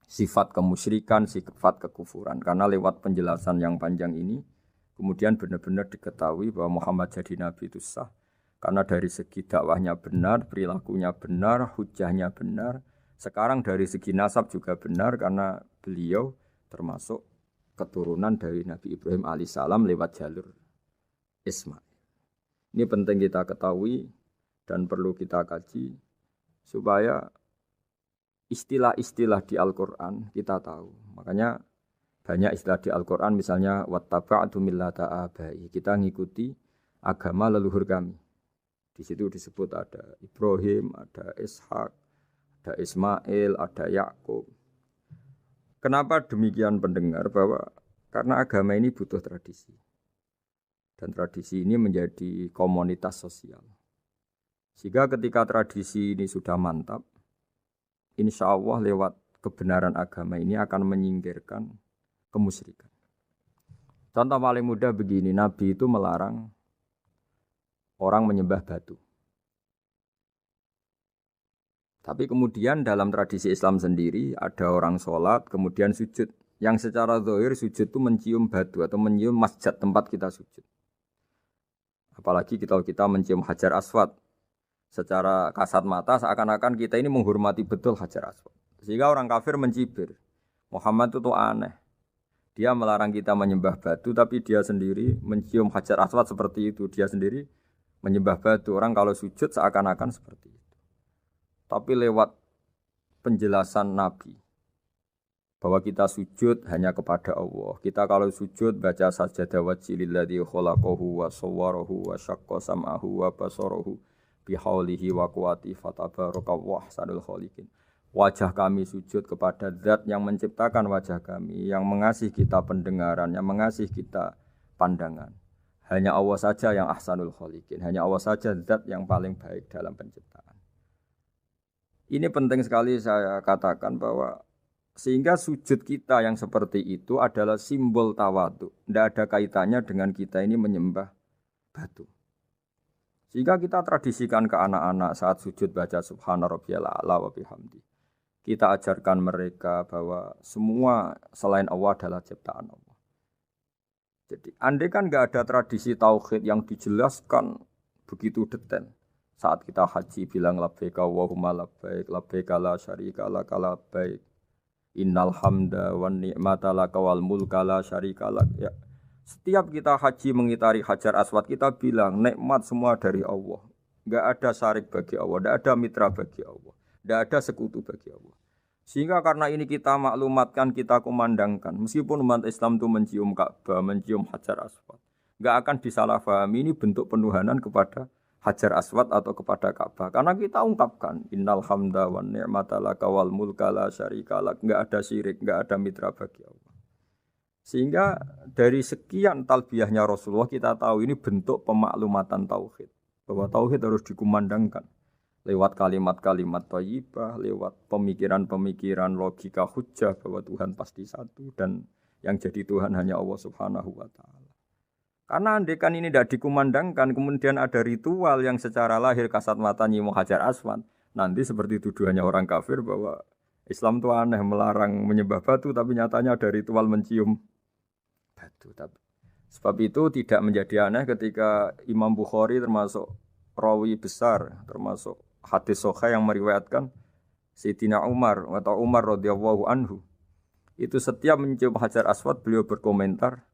sifat kemusyrikan, sifat kekufuran. Karena lewat penjelasan yang panjang ini kemudian benar-benar diketahui bahwa Muhammad jadi nabi itu sah. Karena dari segi dakwahnya benar, perilakunya benar, hujahnya benar. Sekarang dari segi nasab juga benar karena beliau termasuk keturunan dari Nabi Ibrahim alaihissalam lewat jalur Ismail. Ini penting kita ketahui dan perlu kita kaji supaya istilah-istilah di Al-Quran kita tahu. Makanya banyak istilah di Al-Quran misalnya wattaba'tu millata abai. Kita ngikuti agama leluhur kami. Di situ disebut ada Ibrahim, ada Ishak, ada Ismail, ada Yakub. Kenapa demikian pendengar? Bahwa karena agama ini butuh tradisi. Dan tradisi ini menjadi komunitas sosial. Sehingga ketika tradisi ini sudah mantap, insya Allah lewat kebenaran agama ini akan menyingkirkan kemusyrikan. Contoh paling mudah begini, Nabi itu melarang orang menyembah batu. Tapi kemudian dalam tradisi Islam sendiri ada orang sholat kemudian sujud. Yang secara zahir sujud itu mencium batu atau mencium masjid tempat kita sujud. Apalagi kita mencium Hajar Aswad. Secara kasat mata seakan-akan kita ini menghormati betul Hajar Aswad. Sehingga orang kafir mencibir. Muhammad itu aneh. Dia melarang kita menyembah batu tapi dia sendiri mencium Hajar Aswad seperti itu. Dia sendiri menyembah batu. Orang kalau sujud seakan-akan seperti itu. Tapi lewat penjelasan Nabi bahwa kita sujud hanya kepada Allah. Kita kalau sujud baca sajadah wajhililladzi khalaqahu wa sawwarahu wa syaqqa sam'ahu wa basarahu bihaulihi wa quwwati fatabarakallahu ahsanul khaliqin. Wajah kami sujud kepada zat yang menciptakan wajah kami, yang mengasihi kita pendengaran, yang mengasihi kita pandangan. Hanya Allah saja yang ahsanul khaliqin, hanya Allah saja zat yang paling baik dalam penciptaan. Ini penting sekali saya katakan bahwa sehingga sujud kita yang seperti itu adalah simbol tawadhu. Tidak ada kaitannya dengan kita ini menyembah batu. Sehingga kita tradisikan ke anak-anak saat sujud baca subhana rabbiyal a'la wa bihamdi. Kita ajarkan mereka bahwa semua selain Allah adalah ciptaan Allah. Jadi andai kan nggak ada tradisi tauhid yang dijelaskan begitu detail. Saat kita haji bilang labbaik Allahumma labbaik, labbaik la syarika lak labbaik. Innal hamda wan ni'mata laka wal mulka la syarika lak. Ya. Setiap kita haji mengitari Hajar Aswad kita bilang nikmat semua dari Allah. Enggak ada syarik bagi Allah, enggak ada mitra bagi Allah, enggak ada sekutu bagi Allah. Sehingga karena ini kita maklumatkan, kita kumandangkan. Meskipun umat Islam itu mencium Ka'bah, mencium Hajar Aswad, enggak akan disalahpahami ini bentuk penuhanan kepada Hajar Aswad atau kepada Ka'bah. Karena kita ungkapkan innal hamda wan ni'mata laka wal mulka la syarika lak. Enggak ada syirik, enggak ada mitra bagi Allah. Sehingga dari sekian talbiyahnya Rasulullah kita tahu ini bentuk pemaklumatan tauhid. Bahwa tauhid harus dikumandangkan lewat kalimat-kalimat thayyibah, lewat pemikiran-pemikiran logika hujjah bahwa Tuhan pasti satu dan yang jadi Tuhan hanya Allah Subhanahu wa taala. Karena andekan ini tidak dikumandangkan, kemudian ada ritual yang secara lahir kasat mata nyium Hajar Aswad. Nanti seperti tuduhannya orang kafir bahwa Islam itu aneh, melarang menyembah batu, tapi nyatanya ada ritual mencium batu. Sebab itu tidak menjadi aneh ketika Imam Bukhari termasuk rawi besar, termasuk hadis sahih yang meriwayatkan Sayyidina Umar atau Umar radhiyallahu anhu. Itu setiap mencium Hajar Aswad beliau berkomentar,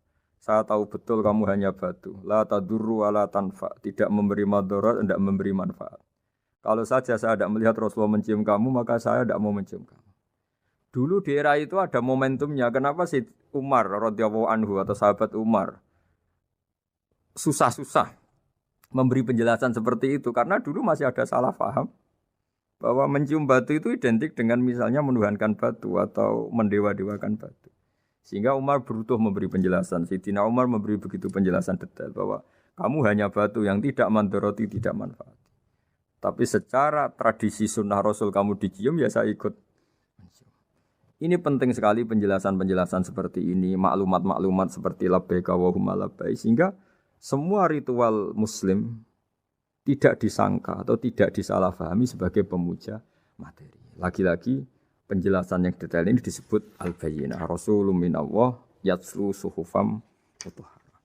saya tahu betul kamu hanya batu. La tadurru wa la tanfa. Tidak memberi madarat, tidak memberi manfaat. Kalau saja saya tidak melihat Rasulullah mencium kamu, maka saya tidak mau mencium kamu. Dulu di era itu ada momentumnya. Kenapa sih Umar radhiyallahu anhu atau sahabat Umar susah-susah memberi penjelasan seperti itu? Karena dulu masih ada salah paham bahwa mencium batu itu identik dengan misalnya menuhankan batu atau mendewa-dewakan batu. Sehingga Umar berutuh memberi penjelasan. Sayyidina Umar memberi begitu penjelasan detail bahwa kamu hanya batu yang tidak mandoroti, tidak manfaat. Tapi secara tradisi sunnah Rasul kamu dicium, ya saya ikut. Ini penting sekali penjelasan-penjelasan seperti ini, maklumat-maklumat seperti labbaik Allahumma labbaik, sehingga semua ritual Muslim tidak disangka atau tidak disalahpahami sebagai pemuja materi. Lagi-lagi penjelasan yang detail ini disebut al-bayyinah rasulun minallah yatslu suhufam mutahharah.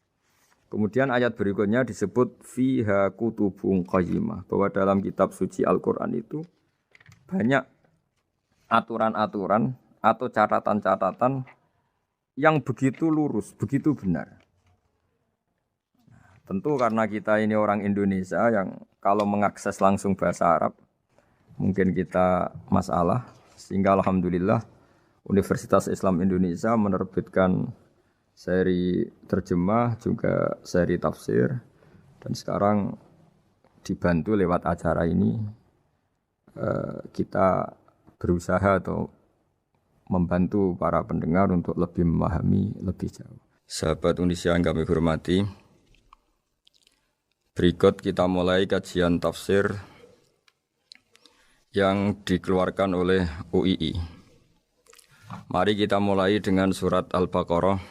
Kemudian ayat berikutnya disebut fiha kutubun qayyimah, bahwa dalam kitab suci Al-Qur'an itu banyak aturan-aturan atau catatan-catatan yang begitu lurus, begitu benar. Tentu karena kita ini orang Indonesia yang kalau mengakses langsung bahasa Arab mungkin kita masalah. Sehingga alhamdulillah Universitas Islam Indonesia menerbitkan seri terjemah juga seri tafsir, dan sekarang dibantu lewat acara ini kita berusaha atau membantu para pendengar untuk lebih memahami lebih jauh. Sahabat Indonesia yang kami hormati, berikut kita mulai kajian tafsir yang dikeluarkan oleh UII. Mari kita mulai dengan surat Al-Baqarah.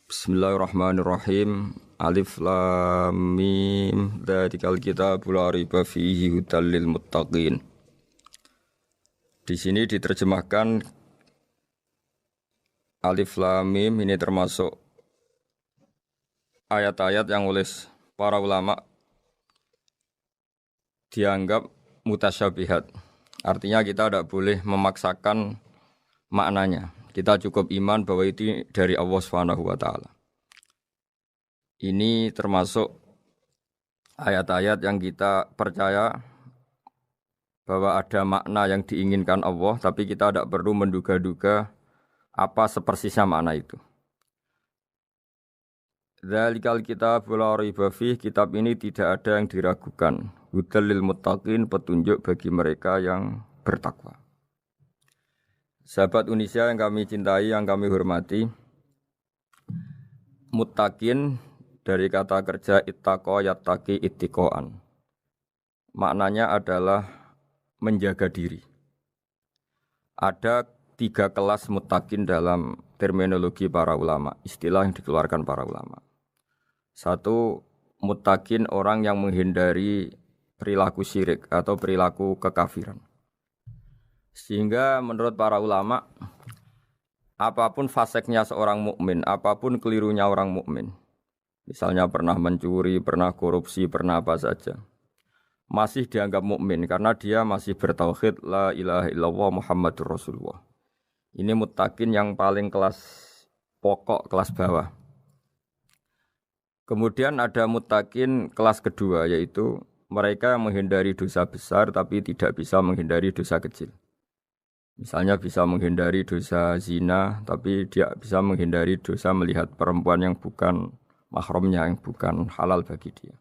Bismillahirrahmanirrahim. Alif lam mim. Dzalikal kitabul la raiba fihi hudal lil muttaqin. Di sini diterjemahkan Alif lam mim ini termasuk ayat-ayat yang oleh para ulama dianggap mutasyabihat. Artinya kita tidak boleh memaksakan maknanya. Kita cukup iman bahwa itu dari Allah Subhanahu wa taala. Ini termasuk ayat-ayat yang kita percaya bahwa ada makna yang diinginkan Allah, tapi kita tidak perlu menduga-duga Apa sepersisnya makna itu? Dzalikal kitab la raiba fih, kitab ini tidak ada yang diragukan. Hudal lil muttaqin, petunjuk bagi mereka yang bertakwa. Sahabat Unisia yang kami cintai, yang kami hormati, muttaqin dari kata kerja ittaqa yattaqi ittiqaan. Maknanya adalah menjaga diri. Ada 3 kelas muttaqin dalam terminologi para ulama, istilah yang dikeluarkan para ulama. 1, muttaqin orang yang menghindari perilaku syirik atau perilaku kekafiran. Sehingga menurut para ulama, apapun faseknya seorang mukmin, apapun kelirunya orang mukmin, misalnya pernah mencuri, pernah korupsi, pernah apa saja, masih dianggap mukmin karena dia masih bertauhid la ilaha illallah Muhammadur Rasulullah. Ini muttaqin yang paling kelas pokok, kelas bawah. Kemudian ada muttaqin kelas kedua, yaitu mereka yang menghindari dosa besar tapi tidak bisa menghindari dosa kecil. Misalnya bisa menghindari dosa zina, tapi dia bisa menghindari dosa melihat perempuan yang bukan mahramnya, yang bukan halal bagi dia.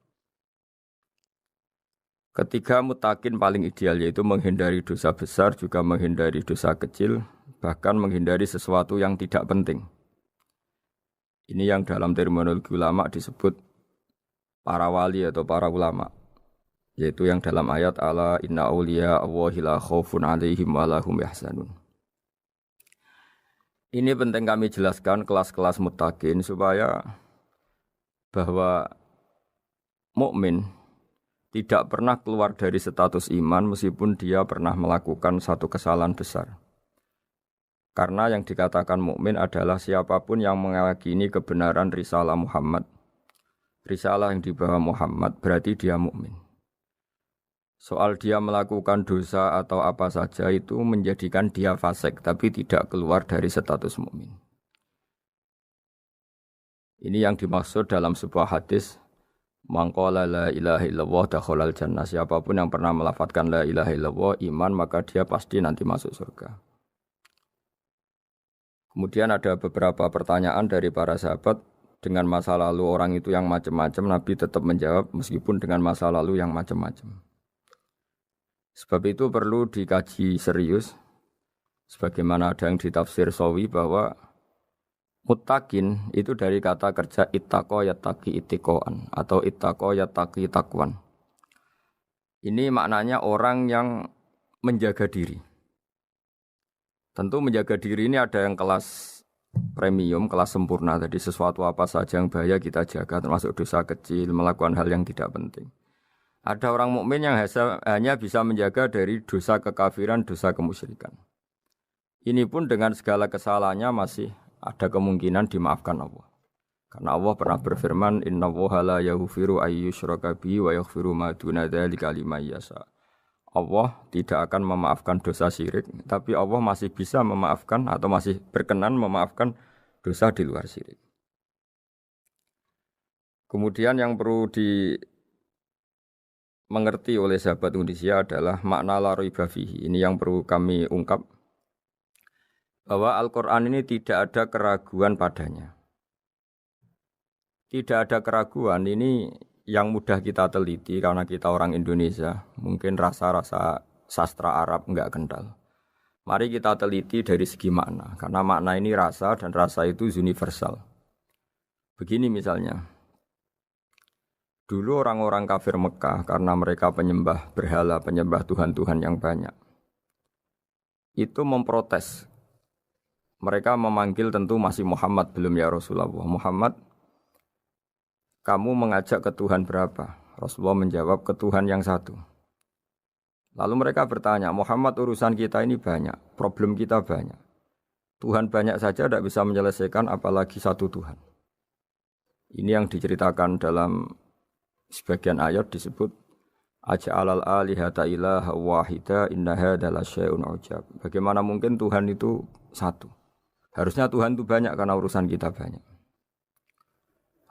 Ketiga muttaqin paling ideal yaitu menghindari dosa besar, juga menghindari dosa kecil, bahkan menghindari sesuatu yang tidak penting. Ini yang dalam terminologi ulama disebut para wali atau para ulama, yaitu yang dalam ayat ala inna awliya Allahi la khaufun alaihim wa lahum yahzanun. Ini penting kami jelaskan kelas-kelas muttaqin supaya bahwa mukmin tidak pernah keluar dari status iman meskipun dia pernah melakukan satu kesalahan besar. Karena yang dikatakan mukmin adalah siapapun yang meyakini kebenaran risalah Muhammad. Risalah yang dibawa Muhammad berarti dia mukmin. Soal dia melakukan dosa atau apa saja itu menjadikan dia fasik tapi tidak keluar dari status mukmin. Ini yang dimaksud dalam sebuah hadis, man qala la ilaha illallah dakhalal jannah. Siapapun yang pernah melafadzkan la ilaha illallah iman, maka dia pasti nanti masuk surga. Kemudian ada beberapa pertanyaan dari para sahabat dengan masa lalu orang itu yang macam-macam, Nabi tetap menjawab meskipun dengan masa lalu yang macam-macam. Sebab itu perlu dikaji serius, sebagaimana ada yang ditafsir Sawi bahwa muttaqin itu dari kata kerja ittaqa yattaqi ittiqaan atau ittaqa yattaqi taqwan. Ini maknanya orang yang menjaga diri. Tentu menjaga diri ini ada yang kelas premium, kelas sempurna. Jadi sesuatu apa saja yang bahaya kita jaga, termasuk dosa kecil, melakukan hal yang tidak penting. Ada orang mukmin yang hanya bisa menjaga dari dosa kekafiran, dosa kemusyrikan. Ini pun dengan segala kesalahannya masih ada kemungkinan dimaafkan Allah. Karena Allah pernah berfirman, innallaha la yaghfiru ayyushraka bihi wa yaghfiru ma duna dzalika liman yasha. Allah tidak akan memaafkan dosa syirik, tapi Allah masih bisa memaafkan atau masih berkenan memaafkan dosa di luar syirik. Kemudian yang perlu dimengerti oleh sahabat Unisia adalah makna la raiba fihi. Ini yang perlu kami ungkap, bahwa Al-Quran ini tidak ada keraguan padanya. Tidak ada keraguan ini yang mudah kita teliti karena kita orang Indonesia, mungkin rasa-rasa sastra Arab enggak kental. Mari kita teliti dari segi makna, karena makna ini rasa dan rasa itu universal. Begini misalnya, dulu orang-orang kafir Mekah karena mereka penyembah berhala, penyembah Tuhan-Tuhan yang banyak, itu memprotes. Mereka memanggil tentu masih Muhammad, belum ya Rasulullah. Muhammad, kamu mengajak ke Tuhan berapa? Rasulullah menjawab, ke Tuhan yang satu. Lalu mereka bertanya, Muhammad urusan kita ini banyak, problem kita banyak. Tuhan banyak saja tidak bisa menyelesaikan, apalagi satu Tuhan. Ini yang diceritakan dalam sebagian ayat disebut, Aja'alal alihata ilaha wahida inna hadza lasyai'un ujab. Bagaimana mungkin Tuhan itu satu? Harusnya Tuhan itu banyak karena urusan kita banyak.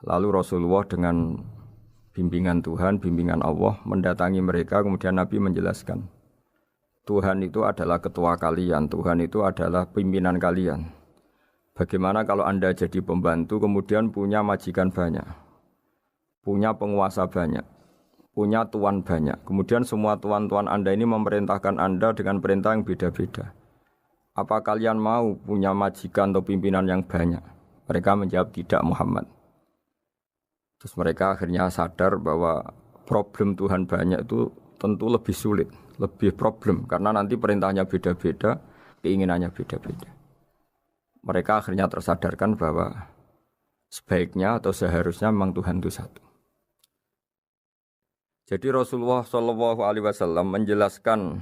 Lalu Rasulullah dengan bimbingan Tuhan, bimbingan Allah mendatangi mereka, kemudian Nabi menjelaskan, Tuhan itu adalah ketua kalian, Tuhan itu adalah pimpinan kalian. Bagaimana kalau Anda jadi pembantu kemudian punya majikan banyak, punya penguasa banyak, punya tuan banyak. Kemudian semua tuan-tuan Anda ini memerintahkan Anda dengan perintah yang beda-beda. Apa kalian mau punya majikan atau pimpinan yang banyak? Mereka menjawab tidak, Muhammad. Terus mereka akhirnya sadar bahwa problem Tuhan banyak itu tentu lebih sulit, lebih problem. Karena nanti perintahnya beda-beda, keinginannya beda-beda. Mereka akhirnya tersadarkan bahwa sebaiknya atau seharusnya memang Tuhan itu satu. Jadi Rasulullah SAW menjelaskan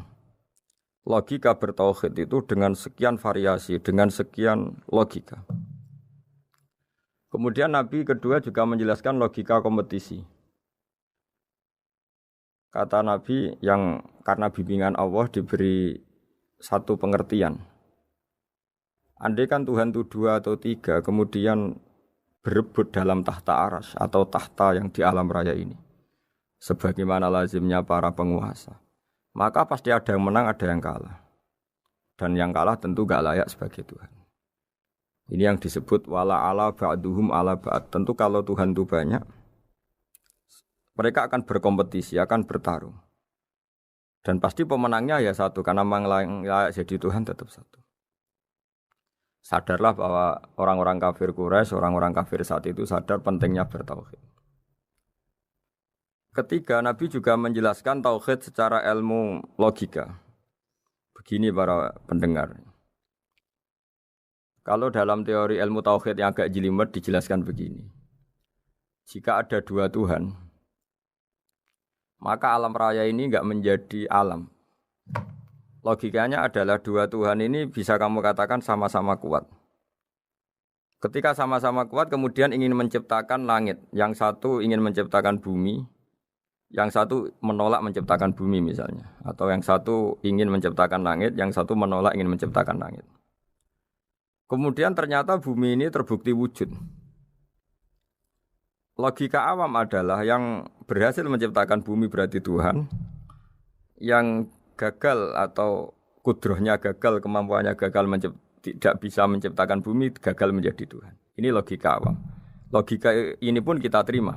logika bertauhid itu dengan sekian variasi, dengan sekian logika. Kemudian Nabi kedua juga menjelaskan logika kompetisi. Kata Nabi yang karena bimbingan Allah diberi satu pengertian. Andai kan Tuhan itu 2 atau 3, kemudian berebut dalam tahta aras atau tahta yang di alam raya ini. Sebagaimana lazimnya para penguasa. Maka pasti ada yang menang, ada yang kalah. Dan yang kalah tentu gak layak sebagai Tuhan. Ini yang disebut wala ala ba'duhum ala ba'd. Tentu kalau Tuhan itu banyak, mereka akan berkompetisi, akan bertarung. Dan pasti pemenangnya ya satu, karena memang layak jadi Tuhan tetap satu. Sadarlah bahwa orang-orang kafir Quraisy, orang-orang kafir saat itu sadar pentingnya bertauhid. Ketiga, Nabi juga menjelaskan tauhid secara ilmu logika. Begini para pendengar. Kalau dalam teori ilmu tauhid yang agak jelimet dijelaskan begini. Jika ada 2 Tuhan, maka alam raya ini enggak menjadi alam. Logikanya adalah 2 Tuhan ini bisa kamu katakan sama-sama kuat. Ketika sama-sama kuat kemudian ingin menciptakan langit. Yang satu ingin menciptakan bumi, yang satu menolak menciptakan bumi misalnya. Atau yang satu ingin menciptakan langit, yang satu menolak ingin menciptakan langit. Kemudian ternyata bumi ini terbukti wujud. Logika awam adalah yang berhasil menciptakan bumi berarti Tuhan. Yang gagal atau kudrohnya gagal, kemampuannya gagal tidak bisa menciptakan bumi, gagal menjadi Tuhan. Ini logika awam. Logika ini pun kita terima.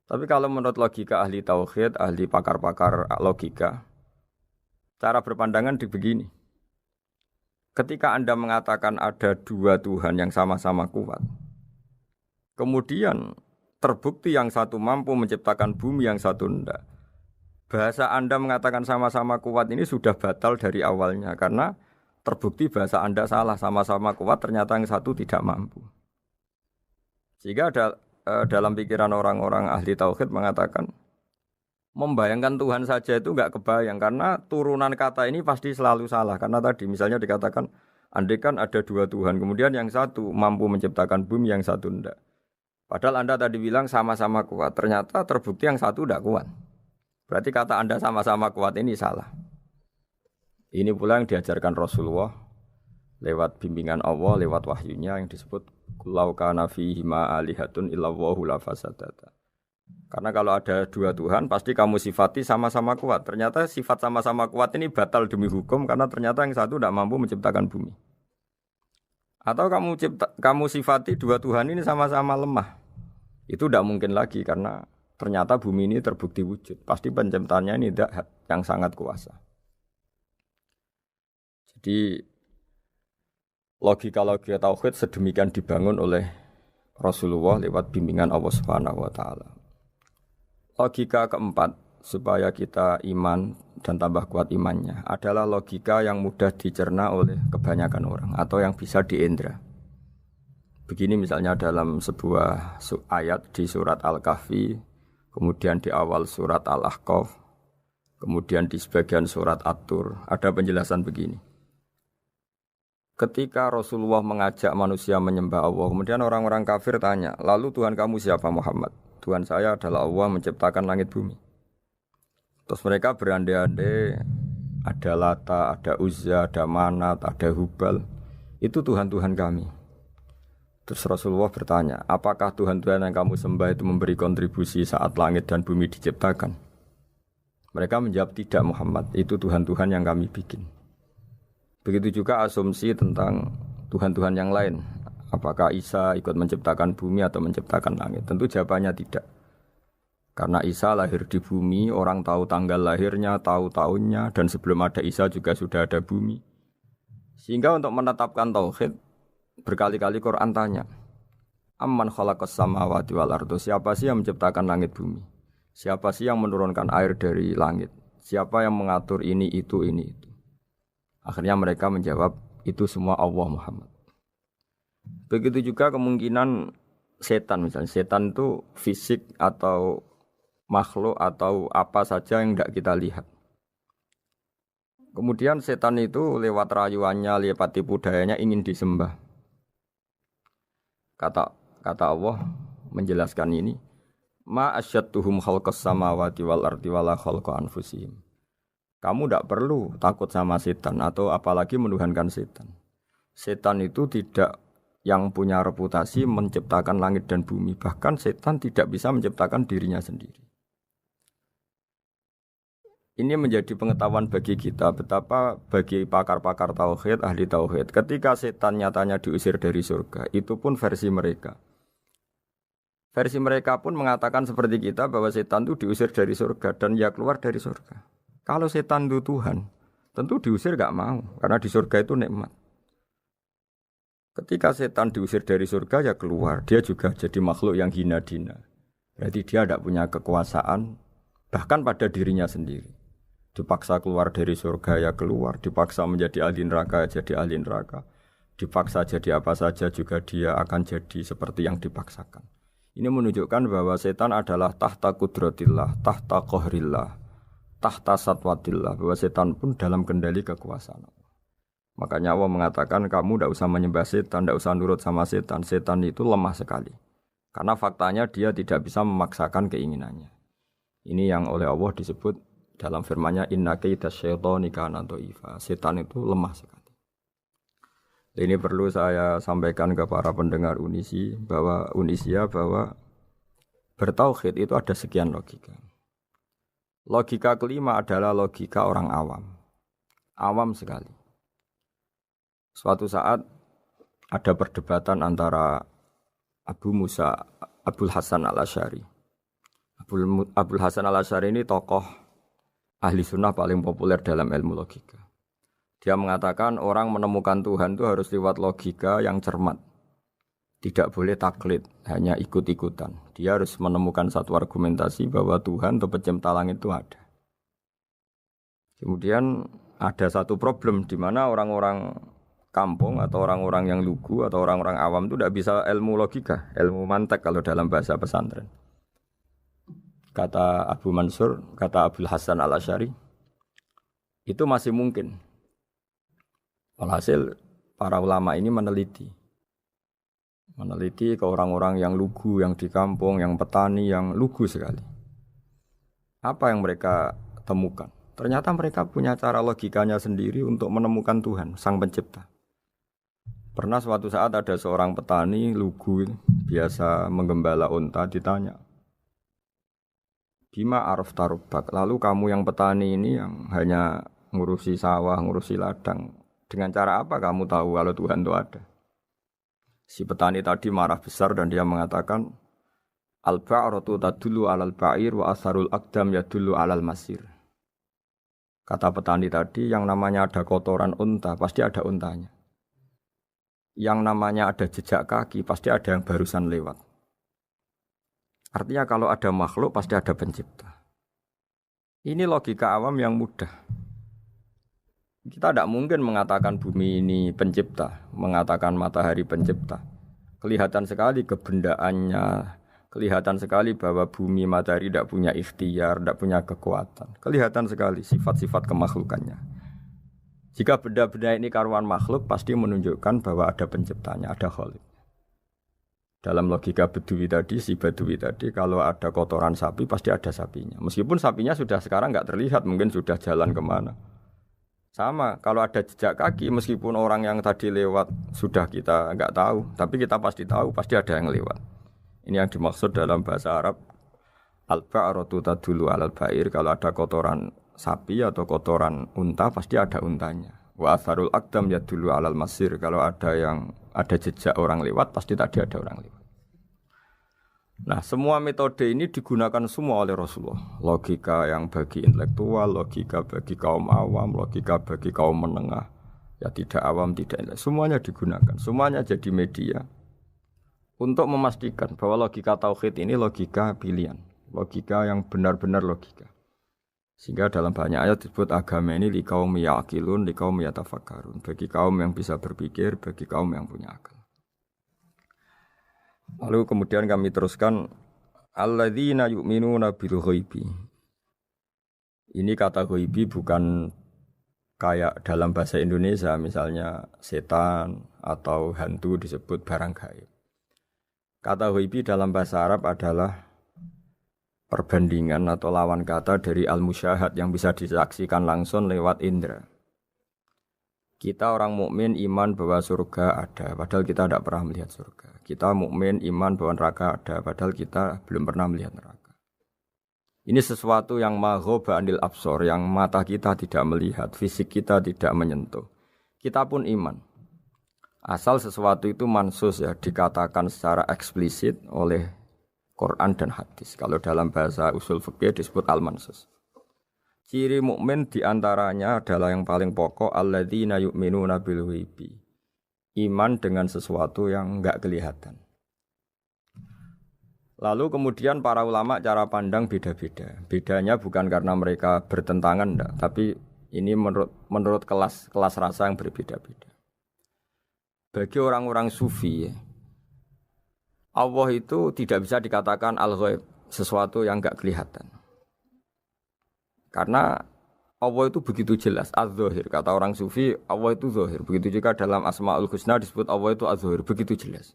Tapi kalau menurut logika ahli tauhid, ahli pakar-pakar logika, cara berpandangan begini. Ketika Anda mengatakan ada 2 Tuhan yang sama-sama kuat, kemudian terbukti yang satu mampu menciptakan bumi, yang satu tidak. Bahasa Anda mengatakan sama-sama kuat ini sudah batal dari awalnya karena terbukti bahasa Anda salah, sama-sama kuat ternyata yang satu tidak mampu. Sehingga dalam pikiran orang-orang ahli tauhid mengatakan membayangkan Tuhan saja itu enggak kebayang karena turunan kata ini pasti selalu salah. Karena tadi misalnya dikatakan andai kan ada 2 Tuhan, kemudian yang satu mampu menciptakan bumi, yang satu tidak. Padahal Anda tadi bilang sama-sama kuat, ternyata terbukti yang satu tidak kuat. Berarti kata Anda sama-sama kuat ini salah. Ini pula yang diajarkan Rasulullah lewat bimbingan Allah, lewat wahyunya yang disebut Lau kana fihi ma alihatun illallahu la fasadata. Karena kalau ada 2 Tuhan pasti kamu sifati sama-sama kuat. Ternyata sifat sama-sama kuat ini batal demi hukum karena ternyata yang satu tidak mampu menciptakan bumi. Atau kamu sifati 2 Tuhan ini sama-sama lemah. Itu tidak mungkin lagi karena ternyata bumi ini terbukti wujud. Pasti penciptanya ini tidak yang sangat kuasa. Jadi logika-logika tauhid sedemikian dibangun oleh Rasulullah lewat bimbingan Allah Subhanahu wa taala. Logika keempat supaya kita iman dan tambah kuat imannya adalah logika yang mudah dicerna oleh kebanyakan orang atau yang bisa diindra. Begini misalnya dalam sebuah ayat di surat Al-Kahfi, kemudian di awal surat Al-Ahqaf, kemudian di sebagian surat At-Tur, ada penjelasan begini. Ketika Rasulullah mengajak manusia menyembah Allah, kemudian orang-orang kafir tanya, lalu Tuhan kamu siapa Muhammad? Tuhan saya adalah Allah menciptakan langit bumi. Terus mereka berandai-andai, ada Lata, ada Uzza, ada Manat, ada Hubal. Itu Tuhan-Tuhan kami. Terus Rasulullah bertanya, apakah Tuhan-Tuhan yang kamu sembah itu memberi kontribusi saat langit dan bumi diciptakan? Mereka menjawab, tidak Muhammad, itu Tuhan-Tuhan yang kami bikin. Begitu juga asumsi tentang Tuhan-Tuhan yang lain. Apakah Isa ikut menciptakan bumi atau menciptakan langit? Tentu jawabannya tidak. Karena Isa lahir di bumi, orang tahu tanggal lahirnya, tahu tahunnya, dan sebelum ada Isa juga sudah ada bumi. Sehingga untuk menetapkan tauhid, berkali-kali Quran tanya, Amman khalaqas samawati wal ardo, siapa sih yang menciptakan langit bumi? Siapa sih yang menurunkan air dari langit? Siapa yang mengatur ini, itu. Akhirnya mereka menjawab, itu semua Allah Muhammad. Begitu juga kemungkinan setan, misalnya setan itu fisik atau makhluk atau apa saja yang tidak kita lihat. Kemudian setan itu lewat rayuannya, lewat tipu dayanya ingin disembah. Kata Allah menjelaskan ini, ma asyadduhum khalqas samawati wal ardi wala khalqa anfusihim. Kamu tidak perlu takut sama setan atau apalagi menuhankan setan. Setan itu tidak yang punya reputasi menciptakan langit dan bumi. Bahkan setan tidak bisa menciptakan dirinya sendiri. Ini menjadi pengetahuan bagi kita betapa bagi pakar-pakar tauhid, ahli tauhid, ketika setan nyatanya diusir dari surga, itu pun versi mereka. Versi mereka pun mengatakan seperti kita bahwa setan itu diusir dari surga dan ya keluar dari surga. Kalau setan itu Tuhan, tentu diusir gak mau karena di surga itu nikmat. Ketika setan diusir dari surga ya keluar, dia juga jadi makhluk yang hina dina. Berarti dia tidak punya kekuasaan bahkan pada dirinya sendiri. Dipaksa keluar dari surga ya keluar, dipaksa menjadi ahli neraka ya jadi ahli neraka, dipaksa jadi apa saja juga dia akan jadi seperti yang dipaksakan. Ini menunjukkan bahwa setan adalah tahta kudratillah, tahta qahrillah, tahta satwatillah, bahwa setan pun dalam kendali kekuasaan. Makanya Allah mengatakan kamu tidak usah menyembah setan, tidak usah nurut sama setan. Setan itu lemah sekali. Karena faktanya dia tidak bisa memaksakan keinginannya. Ini yang oleh Allah disebut dalam firman-Nya inna kaida syaitani kana dhaifa. Setan itu lemah sekali. Ini perlu saya sampaikan ke para pendengar Unisia bahwa bertauhid itu ada sekian logika. Logika kelima adalah logika orang awam. Awam sekali. Suatu saat ada perdebatan antara Abul Hasan al-Asy'ari. Abul Hasan al-Asy'ari ini tokoh ahli sunnah paling populer dalam ilmu logika. Dia mengatakan orang menemukan Tuhan itu harus lewat logika yang cermat. Tidak boleh taklid, hanya ikut-ikutan. Dia harus menemukan satu argumentasi bahwa Tuhan atau pencipta langit itu ada. Kemudian ada satu problem di mana orang-orang kampung atau orang-orang yang lugu atau orang-orang awam itu tidak bisa ilmu logika, ilmu mantek kalau dalam bahasa pesantren. Kata Abu Mansur, kata Abul Hasan al-Asy'ari, itu masih mungkin. Alhasil para ulama ini meneliti ke orang-orang yang lugu, yang di kampung, yang petani, yang lugu sekali. Apa yang mereka temukan? Ternyata mereka punya cara logikanya sendiri untuk menemukan Tuhan, Sang Pencipta. Pernah suatu saat ada seorang petani lugu, biasa menggembala unta, ditanya, Bima araf tarubak, lalu kamu yang petani ini yang hanya ngurusi sawah, ngurusi ladang, dengan cara apa kamu tahu kalau Tuhan itu ada? Si petani tadi marah besar dan dia mengatakan, Al-ba'ratu tadullu alal ba'ir wa asharul aqdam yadullu alal masir. Kata petani tadi, yang namanya ada kotoran unta, pasti ada untanya. Yang namanya ada jejak kaki, pasti ada yang barusan lewat. Artinya kalau ada makhluk, pasti ada pencipta. Ini logika awam yang mudah. Kita tidak mungkin mengatakan bumi ini pencipta, mengatakan matahari pencipta. Kelihatan sekali kebendaannya, kelihatan sekali bahwa bumi matahari tidak punya ikhtiar, tidak punya kekuatan. Kelihatan sekali sifat-sifat kemakhlukannya. Jika benda-benda ini karuan makhluk, pasti menunjukkan bahwa ada penciptanya, ada khalik. Dalam logika Bedui tadi, si Bedui tadi, kalau ada kotoran sapi, pasti ada sapinya. Meskipun sapinya sudah sekarang nggak terlihat, mungkin sudah jalan kemana. Sama, kalau ada jejak kaki, meskipun orang yang tadi lewat sudah kita nggak tahu, tapi kita pasti tahu, pasti ada yang lewat. Ini yang dimaksud dalam bahasa Arab, al-ba'ratu tadullu alal ba'ir, kalau ada kotoran sapi atau kotoran unta, pasti ada untanya. Wa atharul aqdam yadullu alal masir. Kalau ada jejak orang lewat, pasti tadi ada orang lewat. Nah, semua metode ini digunakan semua oleh Rasulullah. Logika yang bagi intelektual, logika bagi kaum awam, logika bagi kaum menengah. Ya tidak awam, tidak intelektual. Semuanya digunakan. Semuanya jadi media untuk memastikan bahwa logika tauhid ini logika pilihan. Logika yang benar-benar logika. Sehingga dalam banyak ayat disebut agama ini liqaum yaqilun, liqaum yatafakkarun. Bagi kaum yang bisa berpikir, bagi kaum yang punya akal. Lalu kemudian kami teruskan alladzina yu'minuna bil ghaibi. Ini kata ghaibi bukan kayak dalam bahasa Indonesia misalnya setan atau hantu disebut barang gaib. Kata ghaibi dalam bahasa Arab adalah perbandingan atau lawan kata dari al-musyahad yang bisa disaksikan langsung lewat indera. Kita orang mukmin iman bahwa surga ada, padahal kita tidak pernah melihat surga. Kita mukmin iman bahwa neraka ada, padahal kita belum pernah melihat neraka. Ini sesuatu yang maghoba anil absor, yang mata kita tidak melihat, fisik kita tidak menyentuh. Kita pun iman. Asal sesuatu itu mansus ya, dikatakan secara eksplisit oleh Quran dan hadis. Kalau dalam bahasa usul fikih disebut al-mansus. Ciri mukmin diantaranya adalah yang paling pokok alladzina yu'minuna bil ghaibi. Iman dengan sesuatu yang enggak kelihatan. Lalu kemudian para ulama cara pandang beda-beda. Bedanya bukan karena mereka bertentangan enggak, tapi ini menurut kelas rasa yang berbeda-beda. Bagi orang-orang sufi, Allah itu tidak bisa dikatakan al-ghaib, sesuatu yang enggak kelihatan. Karena Allah itu begitu jelas, az-zahir. Kata orang sufi, Allah itu zahir. Begitu juga dalam Asmaul Husna disebut Allah itu az-zahir. Begitu jelas.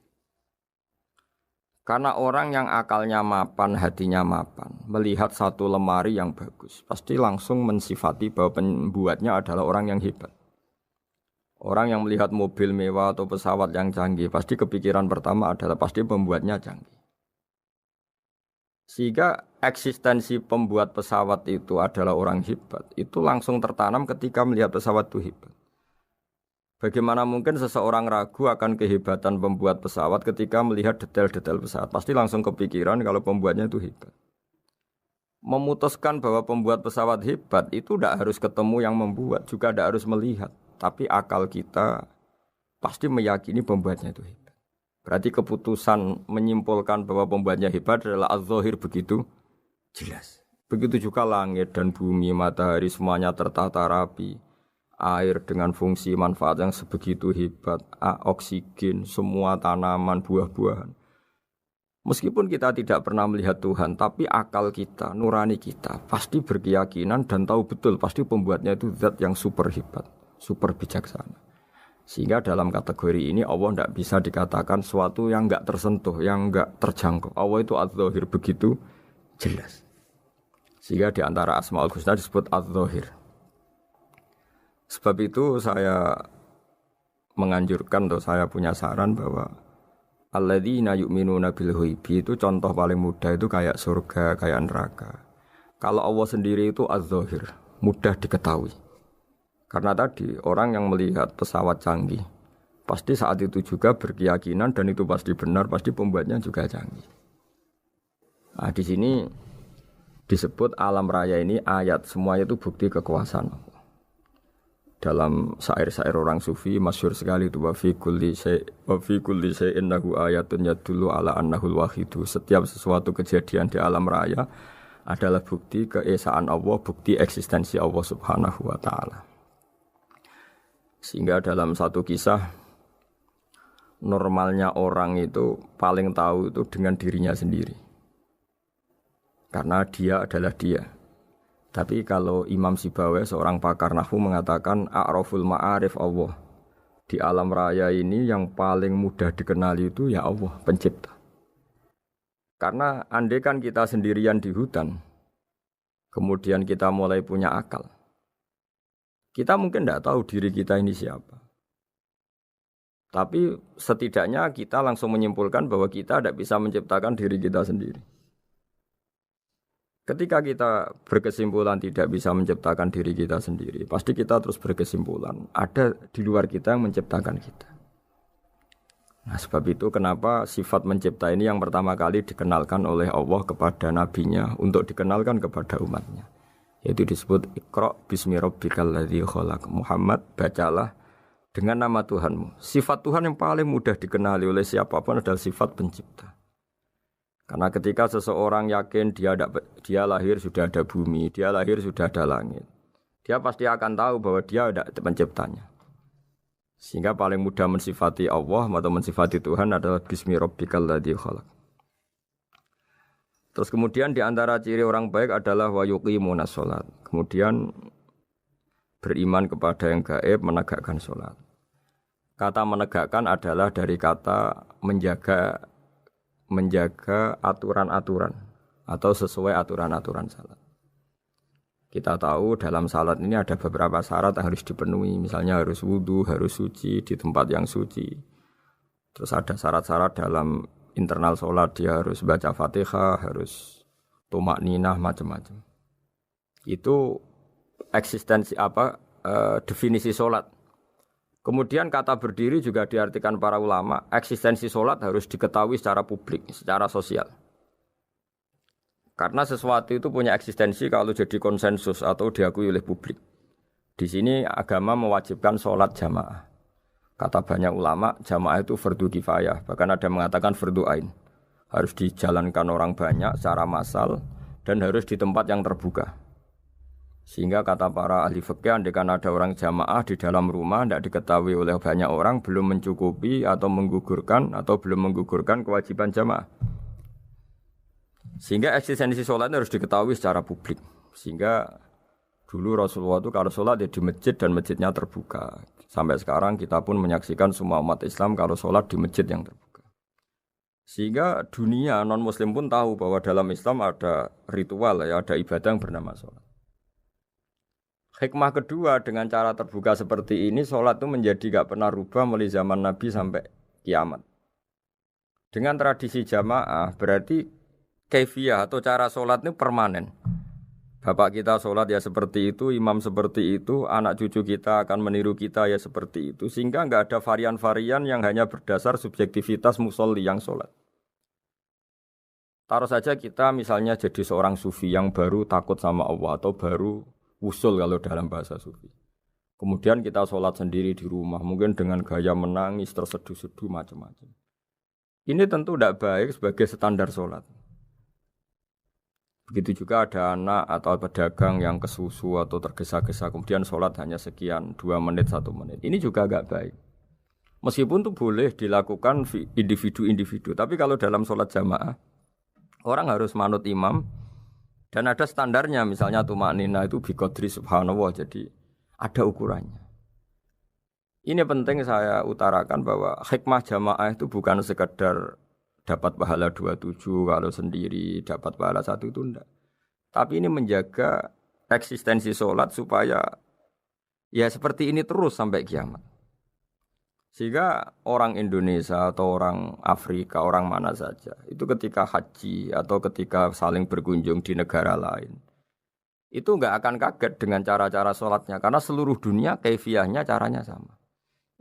Karena orang yang akalnya mapan, hatinya mapan, melihat satu lemari yang bagus, pasti langsung mensifati bahwa pembuatnya adalah orang yang hebat. Orang yang melihat mobil mewah atau pesawat yang canggih, pasti kepikiran pertama adalah pasti pembuatnya canggih. Sehingga eksistensi pembuat pesawat itu adalah orang hebat, itu langsung tertanam ketika melihat pesawat itu hebat. Bagaimana mungkin seseorang ragu akan kehebatan pembuat pesawat ketika melihat detail-detail pesawat? Pasti langsung kepikiran kalau pembuatnya itu hebat. Memutuskan bahwa pembuat pesawat hebat itu tidak harus ketemu yang membuat, juga tidak harus melihat. Tapi akal kita pasti meyakini pembuatnya itu hebat. Berarti keputusan menyimpulkan bahwa pembuatnya hebat adalah az-zahir begitu jelas. Begitu juga langit dan bumi, matahari semuanya tertata rapi. Air dengan fungsi manfaat yang sebegitu hebat, oksigen, semua tanaman, buah-buahan. Meskipun kita tidak pernah melihat Tuhan, tapi akal kita, nurani kita pasti berkeyakinan dan tahu betul pasti pembuatnya itu zat yang super hebat, super bijaksana. Sehingga dalam kategori ini Allah tidak bisa dikatakan sesuatu yang enggak tersentuh, yang enggak terjangkau. Allah itu az-zahir begitu jelas. Sehingga di antara Asmaul Husna disebut az-zahir. Sebab itu saya menganjurkan atau saya punya saran bahwa alladzina yu'minuna bil ghaibi itu contoh paling mudah itu kayak surga, kayak neraka. Kalau Allah sendiri itu az-zahir, mudah diketahui. Karena tadi orang yang melihat pesawat canggih pasti saat itu juga berkeyakinan dan itu pasti benar, pasti pembuatnya juga canggih. Nah, di sini disebut alam raya ini ayat, semuanya itu bukti kekuasaan Allah. Dalam syair-syair orang sufi masyhur sekali itu wa fi kulli syai'in lahu ayatun yadullu ala annahul wahidu. Setiap sesuatu kejadian di alam raya adalah bukti keesaan Allah, bukti eksistensi Allah Subhanahu wa taala. Sehingga dalam satu kisah normalnya orang itu paling tahu itu dengan dirinya sendiri. Karena dia adalah dia. Tapi kalau Imam Sibawayh seorang pakar nahwu mengatakan a'raful ma'arif Allah. Di alam raya ini yang paling mudah dikenali itu ya Allah, pencipta. Karena andai kan kita sendirian di hutan, kemudian kita mulai punya akal. Kita mungkin tidak tahu diri kita ini siapa. Tapi setidaknya kita langsung menyimpulkan bahwa kita tidak bisa menciptakan diri kita sendiri. Ketika kita berkesimpulan tidak bisa menciptakan diri kita sendiri, pasti kita terus berkesimpulan ada di luar kita yang menciptakan kita. Nah, sebab itu kenapa sifat mencipta ini yang pertama kali dikenalkan oleh Allah kepada nabinya untuk dikenalkan kepada umatnya. Yaitu disebut Iqra bismi rabbikal ladzi khalaq. Muhammad, bacalah dengan nama Tuhanmu. Sifat Tuhan yang paling mudah dikenali oleh siapapun adalah sifat pencipta. Karena ketika seseorang yakin dia lahir sudah ada bumi, dia lahir sudah ada langit, dia pasti akan tahu bahwa dia ada penciptanya. Sehingga paling mudah mensifati Allah atau mensifati Tuhan adalah bismi rabbikal ladzi khalaq. Terus kemudian di antara ciri orang baik adalah wa yuqimunas shalat. Kemudian beriman kepada yang gaib, menegakkan salat. Kata menegakkan adalah dari kata menjaga aturan-aturan atau sesuai aturan-aturan salat. Kita tahu dalam salat ini ada beberapa syarat yang harus dipenuhi. Misalnya harus wudu, harus suci di tempat yang suci. Terus ada syarat-syarat dalam internal salat, dia harus baca Fatihah, harus tumakninah, macam-macam. Itu eksistensi definisi salat. Kemudian kata berdiri juga diartikan para ulama, eksistensi sholat harus diketahui secara publik, secara sosial. Karena sesuatu itu punya eksistensi kalau jadi konsensus atau diakui oleh publik. Di sini agama mewajibkan sholat jamaah. Kata banyak ulama, jamaah itu fardu kifayah, bahkan ada yang mengatakan fardu ain. Harus dijalankan orang banyak secara massal dan harus di tempat yang terbuka. Sehingga kata para ahli fikih, andaikan ada orang jamaah di dalam rumah tidak diketahui oleh banyak orang, belum mencukupi atau belum menggugurkan kewajiban jamaah. Sehingga eksistensi sholat harus diketahui secara publik. Sehingga dulu Rasulullah itu kalau sholat ya di masjid dan masjidnya terbuka. Sampai sekarang kita pun menyaksikan semua umat Islam kalau sholat di masjid yang terbuka. Sehingga dunia non-muslim pun tahu bahwa dalam Islam ada ritual, ada ibadah yang bernama sholat. Hikmah kedua dengan cara terbuka seperti ini, sholat itu menjadi gak pernah rubah mulai zaman Nabi sampai kiamat. Dengan tradisi jamaah berarti kaifiyah atau cara sholat ini permanen. Bapak kita sholat ya seperti itu, imam seperti itu, anak cucu kita akan meniru kita ya seperti itu. Sehingga gak ada varian-varian yang hanya berdasar subjektivitas musolli yang sholat. Taruh saja kita misalnya jadi seorang sufi yang baru takut sama Allah atau baru usul kalau dalam bahasa sufi. Kemudian kita sholat sendiri di rumah, mungkin dengan gaya menangis, terseduh-seduh, macam-macam. Ini tentu tidak baik sebagai standar sholat. Begitu juga ada anak atau pedagang yang kesusu atau tergesa-gesa, kemudian sholat hanya sekian, 2 menit, 1 menit. Ini juga agak baik. Meskipun itu boleh dilakukan individu-individu, tapi kalau dalam sholat jamaah, orang harus manut imam, dan ada standarnya, misalnya tumaknina itu biqadri subhanallah, jadi ada ukurannya. Ini penting saya utarakan bahwa hikmah jamaah itu bukan sekedar dapat pahala 27 kalau sendiri, dapat pahala 1 itu enggak. Tapi ini menjaga eksistensi sholat supaya ya seperti ini terus sampai kiamat. Sehingga orang Indonesia atau orang Afrika, orang mana saja, itu ketika haji atau ketika saling berkunjung di negara lain, itu enggak akan kaget dengan cara-cara sholatnya, karena seluruh dunia kaifiyahnya caranya sama.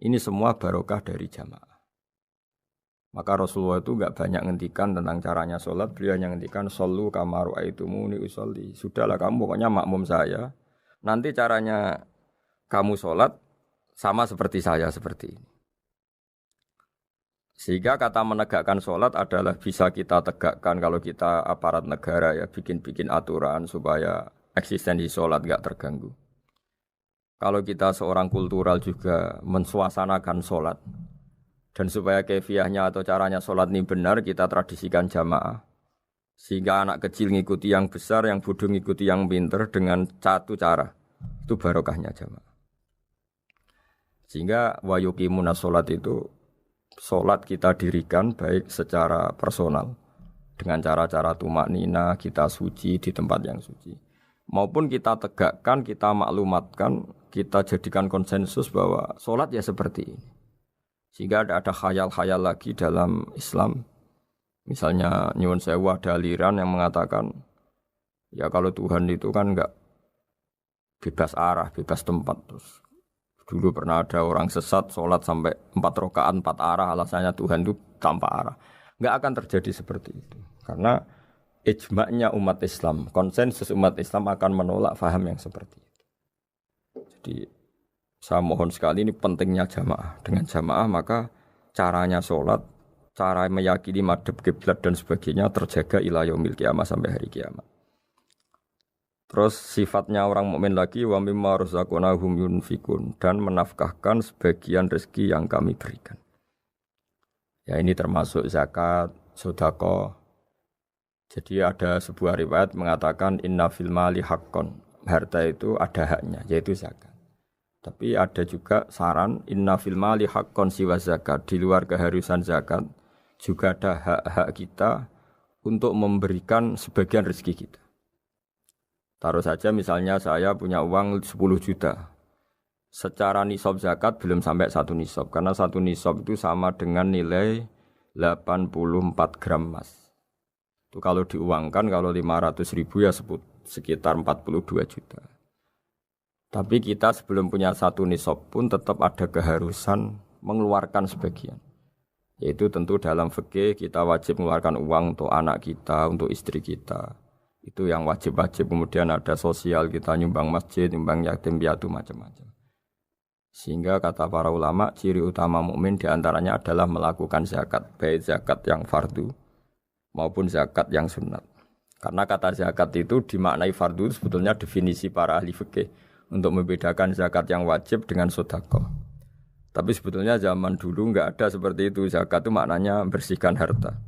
Ini semua barokah dari jamaah. Maka Rasulullah itu enggak banyak ngendikan tentang caranya sholat, beliau hanya ngendikan shollu kama ra'aitumuni usolli. Sudahlah kamu pokoknya makmum saya, nanti caranya kamu sholat sama seperti saya seperti ini. Sehingga kata menegakkan sholat adalah bisa kita tegakkan kalau kita aparat negara ya bikin-bikin aturan supaya eksistensi sholat gak terganggu. Kalau kita seorang kultural juga mensuasanakan sholat dan supaya kefiahnya atau caranya sholat ini benar kita tradisikan jamaah. Sehingga anak kecil ngikuti yang besar, yang bodoh ngikuti yang pinter dengan satu cara. Itu barokahnya jamaah. Sehingga wa yuqimunas sholat itu sholat kita dirikan baik secara personal dengan cara-cara tumaknina, kita suci di tempat yang suci, maupun kita tegakkan, kita maklumatkan, kita jadikan konsensus bahwa sholat ya seperti ini. Sehingga ada khayal-khayal lagi dalam Islam. Misalnya nyuwun sewu ada aliran yang mengatakan Ya kalau Tuhan itu kan enggak bebas arah, bebas tempat. Terus dulu pernah ada orang sesat sholat sampai 4 rakaat 4 arah, alasannya Tuhan itu tanpa arah. Enggak akan terjadi seperti itu. Karena ijma'nya umat Islam, konsensus umat Islam akan menolak faham yang seperti itu. Jadi saya mohon sekali, ini pentingnya jamaah. Dengan jamaah maka caranya sholat, cara meyakini madhab kiblat dan sebagainya terjaga ila yaumil qiyamah sampai hari kiamat. Terus sifatnya orang mukmin lagi wa mimma razaqnahum yunfikun, dan menafkahkan sebagian rezeki yang kami berikan. Ya ini termasuk zakat, sedekah. Jadi ada sebuah riwayat mengatakan inna fil mali haqqon. Harta itu ada haknya, yaitu zakat. Tapi ada juga saran inna fil mali haqqon siwa zakat, di luar keharusan zakat juga ada hak-hak kita untuk memberikan sebagian rezeki kita. Taruh saja misalnya saya punya uang 10 juta. Secara nisab zakat belum sampai 1 nisab. Karena 1 nisab itu sama dengan nilai 84 gram emas. Itu kalau diuangkan, kalau 500 ribu ya sekitar 42 juta. Tapi kita sebelum punya 1 nisab pun tetap ada keharusan mengeluarkan sebagian. Yaitu tentu dalam fikih kita wajib mengeluarkan uang untuk anak kita, untuk istri kita. Itu yang wajib-wajib. Kemudian ada sosial, kita nyumbang masjid, nyumbang yatim piatu, macam-macam. Sehingga kata para ulama, ciri utama mukmin diantaranya adalah melakukan zakat, baik zakat yang fardu maupun zakat yang sunat. Karena kata zakat itu dimaknai fardu, sebetulnya definisi para ahli fikih untuk membedakan zakat yang wajib dengan sedekah. Tapi sebetulnya zaman dulu enggak ada seperti itu. Zakat itu maknanya bersihkan harta.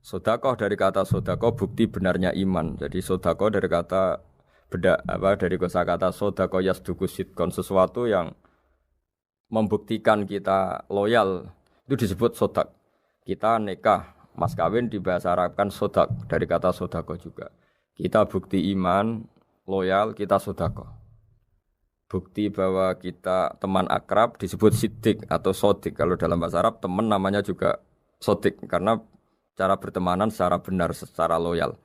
Sedekah dari kata sedekah bukti benarnya iman. Jadi sedekah dari kata dari kosakata sedekah yasduqu sidqan, sesuatu yang membuktikan kita loyal itu disebut sedekah. Kita nikah, mas kawin di bahasa Arab kan sedekah dari kata sedekah juga. Kita bukti iman, loyal, kita sedekah. Bukti bahwa kita teman akrab disebut siddiq atau sodik. Kalau dalam bahasa Arab teman namanya juga sodik karena cara bertemanan secara benar, secara loyal.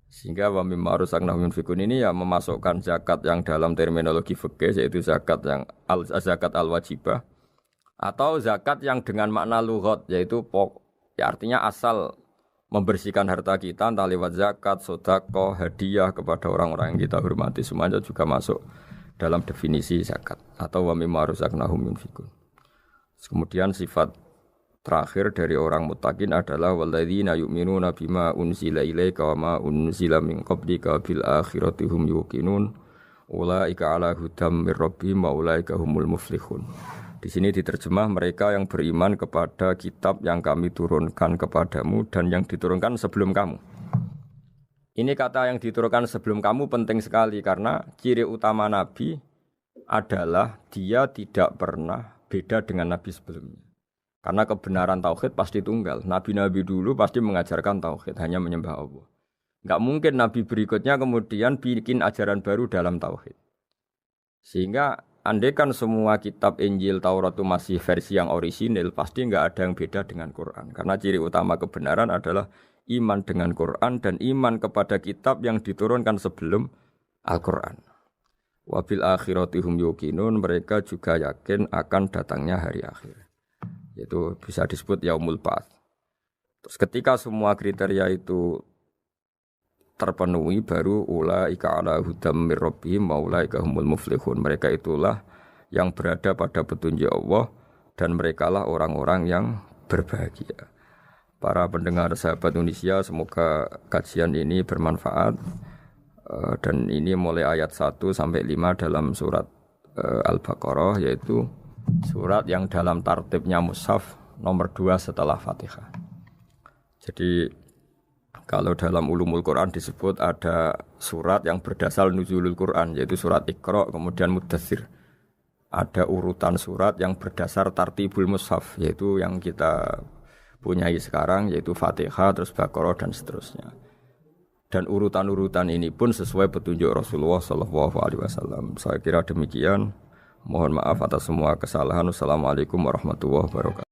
Sehingga wa mimma razaqnahum yunfikun ini ya memasukkan zakat yang dalam terminologi fikih yaitu zakat yang zakat al-wajibah atau zakat yang dengan makna lughat yaitu ya artinya asal membersihkan harta kita entah lewat zakat, sedekah, hadiah kepada orang-orang yang kita hormati, semuanya juga masuk dalam definisi zakat atau wa mimma razaqnahum yunfikun. Kemudian sifat terakhir dari orang muttaqin adalah walladzina yu'minuna bima unzila ilaika wa ma unzila min qablika bil akhirati hum yuqinun ulaika ala hudam mir rabbihim wa ulaika humul muflihun. Di sini diterjemah mereka yang beriman kepada kitab yang kami turunkan kepadamu dan yang diturunkan sebelum kamu. Ini kata yang diturunkan sebelum kamu penting sekali karena ciri utama Nabi adalah dia tidak pernah beda dengan Nabi sebelumnya. Karena kebenaran tauhid pasti tunggal. Nabi-nabi dulu pasti mengajarkan tauhid, hanya menyembah Allah. Enggak mungkin nabi berikutnya kemudian bikin ajaran baru dalam tauhid. Sehingga andaikan semua kitab Injil, Taurat itu masih versi yang orisinil, pasti enggak ada yang beda dengan Quran. Karena ciri utama kebenaran adalah iman dengan Quran dan iman kepada kitab yang diturunkan sebelum Al-Quran. Wabil akhiratihum yuqinun, mereka juga yakin akan datangnya hari akhir. Itu bisa disebut yaumul ba'ats. Terus ketika semua kriteria itu terpenuhi baru ulaika ala hudam mir rabbihim wa ulaika humul muflihun. Mereka itulah yang berada pada petunjuk Allah dan merekalah orang-orang yang berbahagia. Para pendengar sahabat Indonesia, semoga kajian ini bermanfaat. Dan ini mulai ayat 1 sampai 5 dalam surat Al-Baqarah, yaitu surat yang dalam tartibnya mushaf nomor 2 setelah Fatihah. Jadi kalau dalam ulumul Quran disebut ada surat yang berdasar nuzulul Quran, yaitu surat Iqra, kemudian Mudaththir. Ada urutan surat yang berdasar tartibul mushaf, yaitu yang kita punyai sekarang, yaitu Fatihah, terus Baqarah dan seterusnya. Dan urutan-urutan ini pun sesuai petunjuk Rasulullah SAW. Saya kira demikian. Mohon maaf atas semua kesalahan. Wassalamualaikum warahmatullahi wabarakatuh.